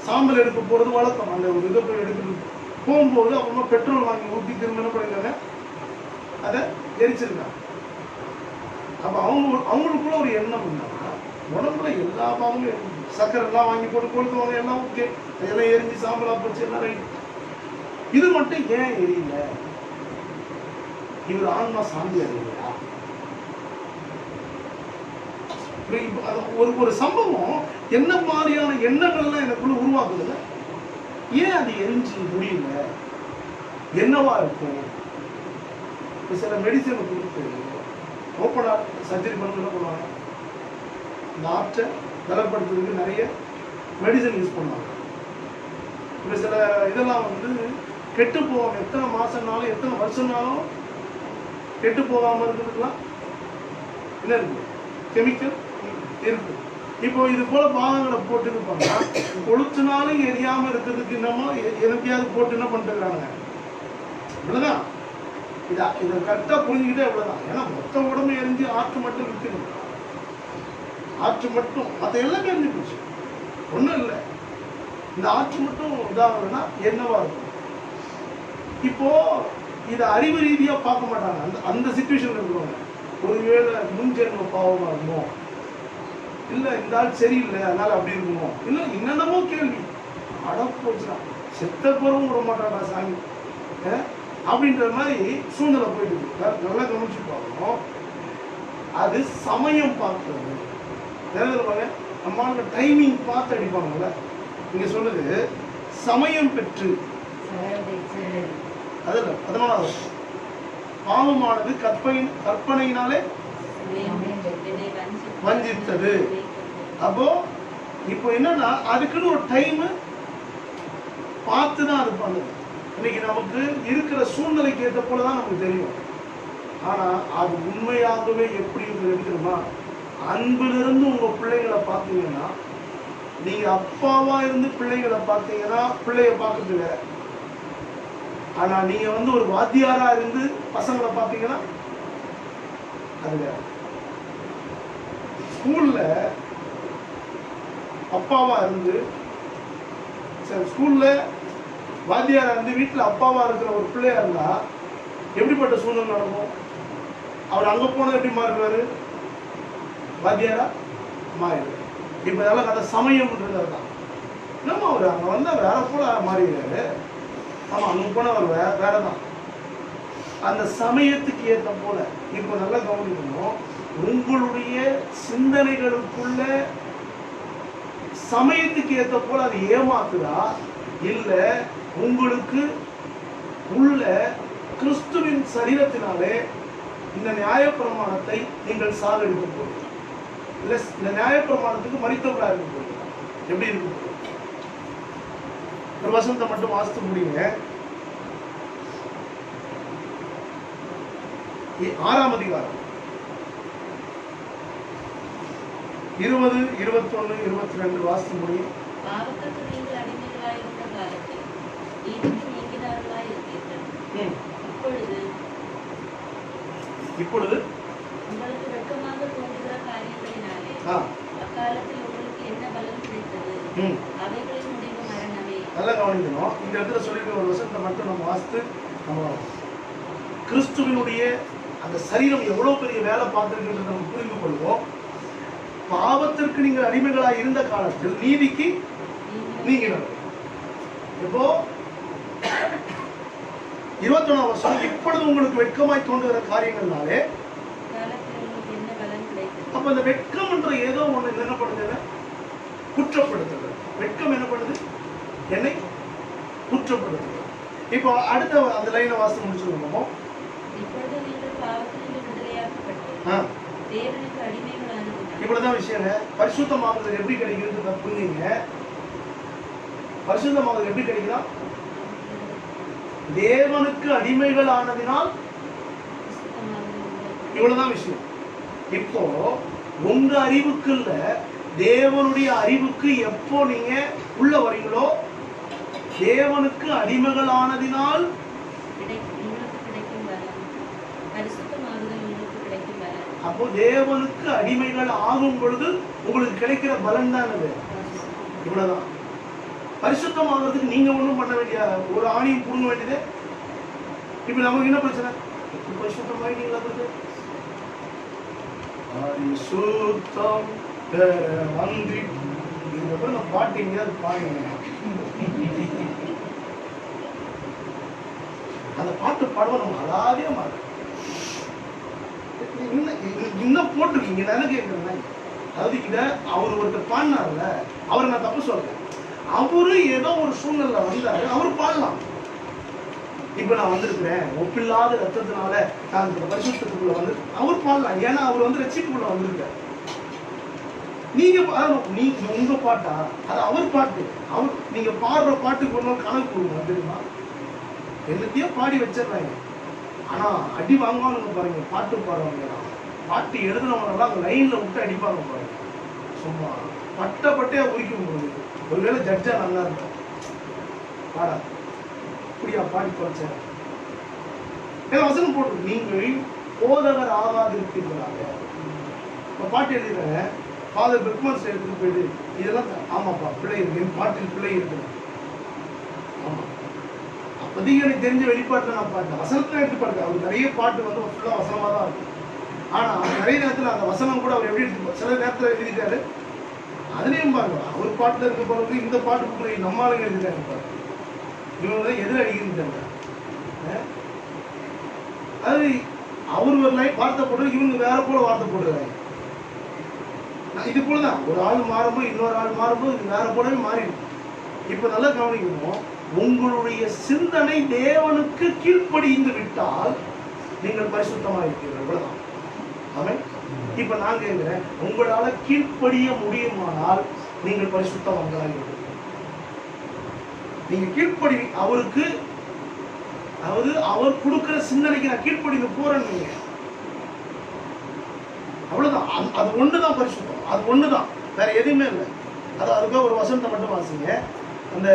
சாம்பல் எடுக்க போறது வழக்கம். அந்த ஒரு இதை போய் எடுத்துட்டு போகும்போது அப்புறமா பெட்ரோல் வாங்கி ஊற்றி திரும்ப என்ன பண்ணிருக்காங்க, அதை எரிச்சிருக்காங்க. அப்ப அவங்களுக்குள்ள ஒரு எண்ணம் என்னன்னா, உடம்புல எல்லா பாவமும் எரிஞ்சு, சக்கரை எல்லாம் வாங்கி போட்டு கொளுத்துவாங்க, எல்லாம் ஓகே, அதெல்லாம் எரிஞ்சு சாம்பலா போச்சு, எல்லாம் ரைட். இது மட்டும் ஏன் எரியல? இவர் ஆன்மா சாந்தி அடையலையா? ஒரு சம்பவம் என்ன மாதிரியான எண்ணங்கள்லாம் எனக்குள்ள உருவாக்குதுல, ஏன் அது எரிஞ்சு முடியல? என்னவா இருக்கும்? சில மெடிசனை கொடுத்து ஓப்பனா சர்ஜரி பண்ண என்ன பண்ணுவாங்க, இந்த ஆற்றை பலப்படுத்துறதுக்கு நிறைய மெடிசன் யூஸ் பண்ணுவாங்க. இப்போ சில இதெல்லாம் வந்து கெட்டு போவாங்க, எத்தனை மாசம்னாலும் எத்தனை வருஷம்னாலும் கெட்டு போகாம இருக்கிறதுக்கெல்லாம் என்ன இருக்கு, கெமிக்கல் இருக்கு. இப்போ இது போல பாகங்களை போட்டு இருப்பாங்க, கொளுத்துனாலும் எரியாம இருக்கிறதுக்கு என்னமோ எனக்கையாவது போட்டு என்ன பண்ணிட்டுருக்காங்க. இவ்வளவுதான், இதை கரெக்டா புரிஞ்சுக்கிட்டே இவ்வளவுதான். ஏன்னா மொத்த உடம்பு எரிஞ்சு ஆற்று மட்டும் இருக்குது, ஆற்று மட்டும், மற்ற எல்லாமே எரிஞ்சு போச்சு, ஒன்றும் இல்லை. இந்த ஆற்று மட்டும் இதாகுதுன்னா என்னவா இருக்கும்? இப்போ இதை அறிவு ரீதியா பார்க்க மாட்டாங்க. அந்த சிச்சுவேஷன்ல இருக்கிறவங்க ஒருவேளை முன்ஜென்ம பாவமா இருக்குமோ, இல்ல இந்த ஆள் சரியில்லை அதனால அப்படி இருக்குமோ, இல்ல என்னென்னமோ கேள்வி அடப்போச்சுனா செத்த போறவும் விட மாட்டாடா சாமி அப்படின்ற மாதிரி சூழ்நிலை போயிட்டு இருக்கு. நல்லா கவனிச்சு பார்க்கணும். அது சமயம் பார்க்கறது. நம்மளால டைமிங் பார்த்து அடிப்பாங்கல்ல, இங்க சொல்லுது சமயம் பெற்று. அதுல 14வது பாவமானது கற்பனையினாலே வஞ்சித்தது. அப்போ இப்போ என்னன்னா அதுக்குன்னு ஒரு டைம் பார்த்து தான் அது பண்ணுது. இன்னைக்கு நமக்கு இருக்கிற சூழ்நிலைக்கு ஏற்ற போலதான் நமக்கு தெரியும். ஆனா அது உண்மையாகவே எப்படி எடுக்கணுமா, அன்பிலிருந்து உங்க பிள்ளைகளை பார்த்தீங்கன்னா, நீங்க அப்பாவா இருந்து பிள்ளைகளை பார்த்தீங்கன்னா பிள்ளைய பார்க்கறது வேற. ஆனா நீங்க வந்து ஒரு வாத்தியாரா இருந்து பசங்களை பார்த்தீங்கன்னா அது வேற. ஸ்கூல்ல அப்பாவா இருந்து, ஸ்கூல்ல வாத்தியாரா இருந்து வீட்டுல அப்பாவா இருக்கிற ஒரு பிள்ளையா இருந்தா எப்படிப்பட்ட சூழ்நிலை நடக்கும்? அவர் அங்க போனா எப்படி மாறுவாரு, வாத்தியாரா மாறிடுவார். இப்ப அதெல்லாம் அந்த சமயம்ன்றது தான். நம்ம அவர் அங்க வந்தா வேற போல மாறிடுறாரு. ஆமா, அங்க போனவர் வேறதான். அந்த சமயத்துக்கு ஏற்ற போல. இப்ப நல்லா கவனிக்கணும், உங்களுடைய சிந்தனைகளுக்குள்ள சமயத்துக்கு ஏற்ற போல அது ஏமாத்துதா, இல்ல உங்களுக்கு உள்ள கிறிஸ்துவின் சரீரத்தினாலே இந்த நியாயப்பிரமாணத்தை நீங்கள் சாகடிக்க போறீங்க, இல்ல இந்த நியாயப்பிரமாணத்துக்கு மரித்தவர்களா இருக்க போறீங்க? எப்படி இருக்க போறீங்க? ஒரு வசனத்தை மட்டும் வாசித்து முடியுங்க. 6ஆம் அதிகாரம் 20, 21, 22 வாசித்து முடியும். பாவத்துக்கு நீங்கள் அடிமைகளாயிருந்த காலத்தில் நீதிக்கு நீங்கினவர்களாய் இருந்தீர்கள். இப்பொழுது உங்களுக்கு வெட்கமாக தோன்றுகிற காரியங்களினாலே அக்காலத்தில் உங்களுக்கு என்ன பலன் கிடைத்தது? அவைகளின் முடிவு மரணமே. நல்லா கவனிக்கணும். இந்த இடத்துல சொல்லிருக்க ஒரு வசனத்தை மட்டும் நம்ம வாசித்து நம்ம கிறிஸ்துவினுடைய அந்த சரீரம் எவ்வளவு பெரிய வேலை பார்த்திருக்கின்றது நம்ம புரிந்து கொள்வோம். பாவத்திற்கு நீங்கள் அடிமைகளாக இருந்த காலத்தில் நீதிக்கு நீங்கினவர். இப்போ 21ஆம் வருஷம், இப்பொழுது உங்களுக்கு வெட்கமாய் தோன்றுகிற காரியங்கள்னாலே. அப்ப அந்த வெட்கம் என்ற ஏதோ ஒண்ணு என்ன பண்ணுது? குற்றப்படுத்துது. வெட்கம் என்ன பண்ணுது? என்னை குற்றப்படுத்துது. இப்போ அடுத்த அந்த லைனை வாசி முடிச்சுருவோம். இவ்வளவுதான் விஷயங்க. பரிசுத்தமாகுதல் எப்படி கிடைக்கிறது புரியுங்க. பரிசுத்தமாகுதல் எப்படி கிடைக்குதா? தேவனுக்கு அடிமைகள் ஆனதினால். இவ்வளவுதான் விஷயம். இப்போ உங்க அறிவுக்கு இல்ல, தேவனுடைய அறிவுக்கு எப்போ நீங்க உள்ள வரீங்களோ, தேவனுக்கு அடிமைகள் ஆனதினால் அப்போ தேவனுக்கு அடிமைகள் ஆகும் பொழுது உங்களுக்கு கிடைக்கிற பலன் தான் அது. இவ்வளவுதான். பரிசுத்தமாகிறதுக்கு நீங்க ஒண்ணும் பண்ண வேண்டிய, ஒரு ஆணியும் புடுங்க வேண்டியது. இப்ப நமக்கு என்ன பிரச்சனை? பரிசுத்தமாயிட்டீங்களா? பரிசுத்தம் வந்து இதுக்கப்புறம் நான் பாட்டீங்க அது பாருங்க. அந்த பாட்டு பாடுவோம் நம்ம அழாதே மாட்டோம். இன்னும் போட்டிருக்கீங்க. நான் கேட்கிறேன், அதாவது இத அவர் ஒருத்தர் பாடினார்ல, அவரை நான் தப்பு சொல்றேன். அவரு ஏதோ ஒரு சூழ்நிலை வந்தாரு, அவரு பாடலாம். இப்ப நான் வந்திருக்கிறேன், ஒப்பில்லாத ரத்தத்தினால நான் இந்த பரிசுத்தத்துக்குள்ள வந்து அவர் பாடலாம். ஏன்னா அவர் வந்து ரட்சிப்புக்குள்ள வந்திருக்காரு. நீங்க உங்க பாட்டா? அது அவர் பாட்டு. அவர் நீங்க பாடுற பாட்டுக்கு ஒரு நாள் கணக்கு கொடுங்க தெரியுமா? எல்லாத்தையும் பாடி வச்சிடுறாங்க. ஆனா அடி வாங்குவாங்க பாருங்க. பாட்டு பாடுறவங்க, பாட்டு எழுதுனவங்க அந்த லைன்ல விட்டு அடிப்பாங்க பாருங்க. சும்மா பட்டையா உரிக்கும் போது ஒருவேளை ஜட்ஜா நல்லா இருக்கும். பாடா இப்படியா பாடி குறைச்ச வசனம் போட்டு நீங்கள் போதவர் ஆகாது இருப்பீர்களாக. பாட்டு எழுதுறேன், ஃபாதர் பெர்க்மன்ஸ் எடுத்துட்டு போயிட்டு இதெல்லாம் ஆமாப்பா பிள்ளை இருக்கு, என் பாட்டில் பிள்ளை இருக்கு. ஆமா, அப்போதைக்கு எனக்கு தெரிஞ்ச வெளிப்பாட்டில் நான் பாட்டேன். வசனத்துல எடுத்து பாடுறேன். அவர் நிறைய பாட்டு வந்து ஃபுல்லாக வசனமாக தான் இருக்கும். ஆனா நிறைய நேரத்தில் அந்த வசனம் கூட அவர் எப்படி எடுத்து சில நேரத்தில் எழுதிட்டாரு. அதுலேயும் பாருங்க, அவர் பாட்டில் இருக்க பிறகு இந்த பாட்டுக்குள்ள நம்ம ஆளுங்க எழுதிட்டாங்க பாருங்க. இவங்க தான் எதிர அடிக்கிறாங்க. அது அவர் ஒரு லைன் வார்த்தை போடுறது, இவங்க வேற போல வார்த்தை போடுறாங்க. இது போலதான் ஒரு ஆள் மாறும்போது இன்னொரு ஆள் மாறும்போது இது வேற போலவே மாறிடும். இப்ப நல்லா கவனிக்கணும், உங்களுடைய சிந்தனை தேவனுக்கு கீழ்ப்படிந்து விட்டால் நீங்கள் பரிசுத்தமா இருக்கிறீர்கள். இவ்வளவுதான். ஆமென். இப்ப நான் கேட்கிறேன், உங்களால கீழ்ப்படிய முடியுமானால் நீங்கள் பரிசுத்தவான்களாக இருக்கிறீர்கள். நீங்க கீழ்ப்படி அவருக்கு, அதாவது அவர் கொடுக்கிற சிந்தனைக்கு நான் கீழ்ப்படிந்து போறேன்னு நீங்க, அவ்வளவுதான். அது ஒண்ணுதான் பரிசுத்தம். அது ஒண்ணுதான், வேற எதுவுமே இல்லை. அது அதுக்காக ஒரு வசனத்தை மட்டும் வாசிங்க. அந்த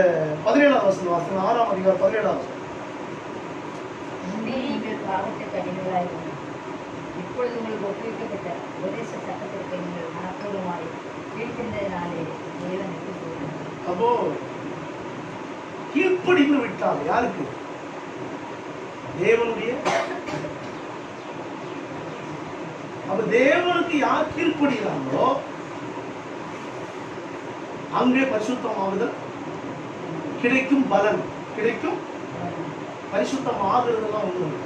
17ஆம் வசனம் வாசிங்க. 6ஆம் அதிகாரம் 17ஆம் வசனம். இப்பொழுது உங்களுக்கு ஒப்புவிக்கப்பட்ட உபதேச சட்டத்திற்கு நீங்கள் மனப்பூர்வமாய் கீழ்ப்படிந்ததினாலே தேவனுக்கு போகிறீர்கள். அப்போ கீழ்ப்படிந்து விட்டால் யாருக்கு? தேவனுடைய. அப்ப தேவனுக்கு யார் கீழ்ப்படுகிறாங்களோ அங்கே பரிசுத்தமாகுதல் கிடைக்கும் பலன், கிடைக்கும் பரிசுத்தம் ஆகுறதெல்லாம் ஒண்ணு இல்லை.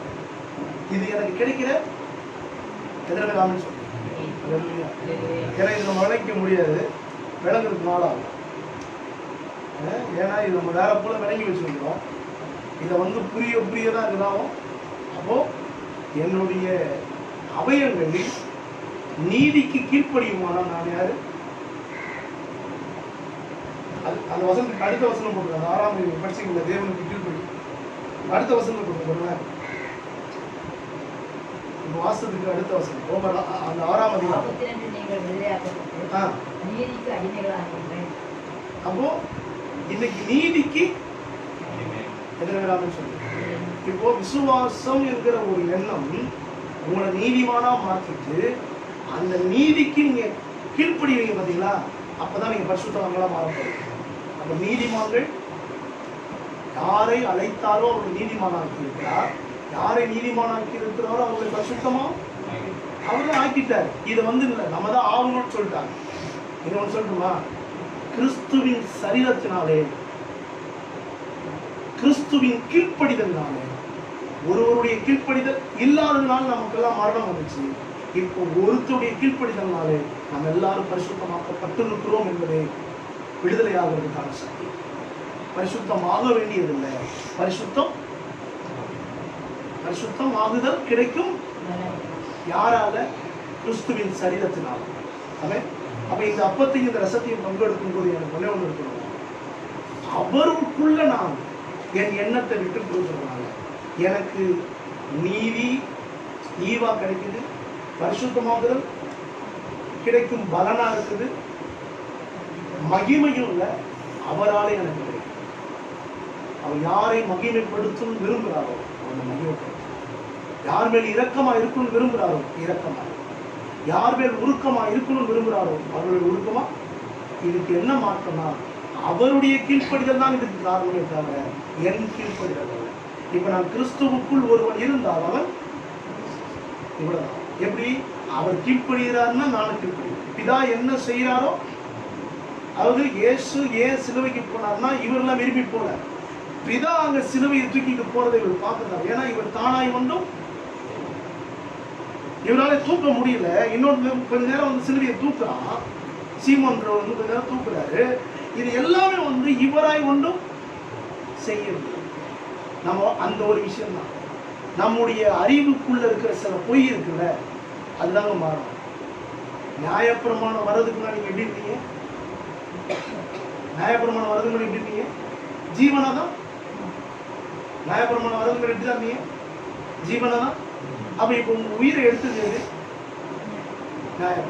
இது எனக்கு கிடைக்கிற எதிர்ப்பு சொல்றேன். ஏன்னா இது நம்ம விளக்க முடியாது, விளங்குறதுக்கு நாளாகும். ஏன்னா இது நம்ம வேற போல விளங்கி வச்சுருக்கிறோம். இதை புரியதான் இருக்குதாகும். அப்போ என்னுடைய அவயங்களில் நீதிக்கு கீழ்ப்படியுமானால் நான் யாரு? அந்த வசனத்துக்கு அடுத்த வசனம் போட்டுருக்காங்க. 6ஆம் படிச்சீங்களா? தேவனுக்கு கீழ்ப்படி. அடுத்த வசனம் போட்டுருக்காங்க. வாசத்துக்கு அடுத்த வசனம் ரோமர் அந்த 6ஆம் அதிகாரம். அப்போ இன்னைக்கு நீதிக்கு எதிராக சொல்லு. இப்போ விசுவாசம் என்கிற ஒரு எண்ணம் உங்களை நீதிமானா மாற்றிட்டு அந்த நீதிக்கு நீங்க கீழ்ப்படுவீங்க பாத்தீங்களா? அப்பதான் நீங்க பரிசுத்தவான்களா மாறப்போறீங்க. அப்ப நீதிமான்கள் யாரை அழைத்தாரோ அவர்கள் நீதிமானாக்கி இருக்கிறார். யாரை நீதிமானாக்கி இருக்கிறாரோ அவர்களை பரிசுத்தமா அவர்தான் ஆக்கிட்டார். இதை இல்லை நம்ம தான் ஆகணும்னு சொல்லிட்டாங்க. இன்னொன்னு சொல்லணுமா? கிறிஸ்துவின் சரீரத்தினாலே, கிறிஸ்துவின் கீழ்ப்படிதல்னாலே, ஒருவருடைய கீழ்ப்படிதல் இல்லாததுனால நமக்கெல்லாம் மரணம் வந்துச்சு. இப்போ ஒருத்தருடைய கீழ்ப்படிதல்னாலே நம்ம எல்லாரும் பரிசுத்தமாக்கப்பட்டிருக்கிறோம் என்பதை விடுதலையாகிறதுக்கான சக்தி. பரிசுத்தமாக வேண்டியதில்லை, பரிசுத்தம் ஆகுதல் கிடைக்கும். யாரால? கிறிஸ்துவின் சரீரத்தினால. அப்ப இந்த அப்பத்தையும் இந்த ரசத்தையும் பங்கெடுக்கும் போது எனக்கு ஒண்ணே ஒன்று இருக்கணும். அவருக்குள்ள நான் என் எண்ணத்தை விட்டு கொடுக்கறதுனால எனக்கு ஈவா கிடைக்குது, பரிசுத்தமாகுதல் கிடைக்கும், பலனா இருக்குது, மகிமையும் இல்லை. அவராலே எனக்கு கிடைக்கும். அவர் யாரை மகிமைப்படுத்தும் விரும்புகிறாரோ அவனை மகிமைப்படுத்தும். யார் மேல் இரக்கமா இருக்கணும்னு விரும்புகிறாரோ இரக்கமா, யார் மேல் உருக்கமா இருக்கணும்னு விரும்புகிறாரோ அவருடைய உருக்கமா. இதுக்கு என்ன மாற்றம்னா அவருடைய கீழ்ப்படிதல் தான் இதுக்கு காரணமே தவிர என் கீழ்ப்படிதல் அல்ல. இப்ப நான் கிறிஸ்துவுக்குள் ஒருவன் இருந்தால் அவன் இவ்வளவுதான். எப்படி அவர் கீழ்ப்படுகிறார்னா நானும் கீழ்ப்படுகிறேன். பிதா என்ன செய்யறாரோ, அதாவது இயேசு ஏன் சிலுவைக்கு போனார்னா இவரெல்லாம் விரும்பி போல, பிதா அங்க சிலுவையை தூக்கிட்டு போறதை இவர் பார்க்கிறார். ஏன்னா இவர் தானாய் ஒன்றும் இவரால தூக்க முடியல. இன்னொன்று கொஞ்ச நேரம் சிலுவையை தூக்குறான், சீமோன்றவர் கொஞ்ச நேரம் தூக்குறாரு. இது எல்லாமே இவராய் ஒன்றும் செய்யவில்லை. நம்ம அந்த ஒரு விஷயம் தான். நம்முடைய அறிவுக்குள்ள இருக்கிற சில பொய் இருக்குல்ல, அதுதாங்க மாறணும். நியாயப்பிரமாணம் வர்றதுக்கு முன்னாடி நீங்க எப்படி இருந்தீங்க? நியாயப்பிரமாணம் வர்றதுக்கு முன்னாடி எப்படி இருந்தீங்க? ஜீவனாதான். நியாயப்பிரமாணம் வர்றதுக்கு முன்னாடி எப்படி தான் இருந்தீங்க? ஜீவனாதான். அப்ப இப்ப உங்க உயிரை எடுத்தது நியாயம்.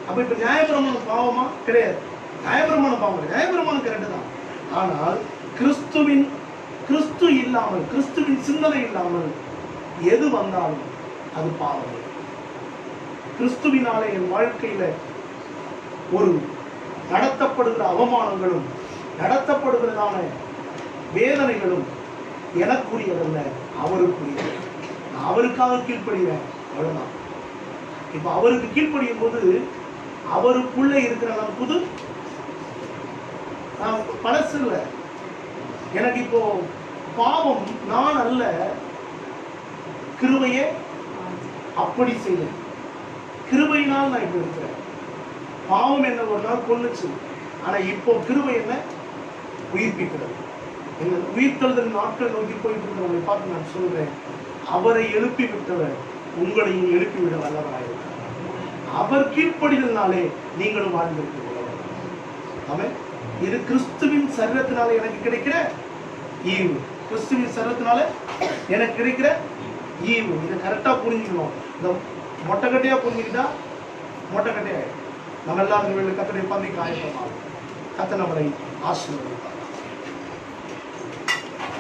அப்ப இப்ப நியாயப்பிரமாணம் பாவமா? கிடையாது. நியாயப்பிரமாணம் பாவம், நியாயப்பிரமாணம் கரெக்டு தான். ஆனால் கிறிஸ்து இல்லாமல், கிறிஸ்துவின் சிந்தனை இல்லாமல் எது வந்தாலும் அது பாவம். கிறிஸ்துவினாலே என் வாழ்க்கையில ஒரு நடத்தப்படுகிற அவமானங்களும் நடத்தப்படுகிறதான வேதனைகளும் எனக்குரியதல்ல, அவருக்குரியது. நான் அவருக்காக கீழ்ப்படுகிறேன், அவ்வளவுதான். இப்ப அவருக்கு கீழ்ப்படியும் போது அவருக்குள்ள இருக்கிற நான் புது பழசு இல்லை. எனக்கு இப்போ பாவம் நான் அல்ல, கிருபையே அப்படி செய்தேன். கிருபையினால் நான் இப்ப இருக்கிறேன். பாவம் என்ன ஒரு நாள் கொல்லுச்சு, ஆனா இப்போ கிருபை என்ன உயிர்ப்பிக்கிறது. என்ன உயிர்த்தெழுதல் நாட்கள் நோக்கி போயிட்டு இருக்கிறவங்களை பார்த்து நான் சொல்றேன், அவரை எழுப்பி விட்டவர் உங்களையும் எழுப்பிவிட வல்லவராயிருக்கிறார். அவர் கீழ்ப்படிதல்னாலே நீங்களும் வாழ்ந்திருக்கிறீர்கள். ஆமென். இது கிறிஸ்துவின் சரீரத்தினால எனக்கு கிடைக்கிற ஈவு. கிறிஸ்துவின் சரீரத்தினால எனக்கு கிடைக்கிற ஈவு. இதை கரெக்டா புரிஞ்சுக்கணும். இந்த மொட்டைக்கட்டையா புரிஞ்சுக்கிட்டா மொட்டைக்கட்டையா நம்ம எல்லாரும் கத்தனை பந்தி காயப்படலாம். கத்த நம்மளை ஆசீர்வதிப்பார்.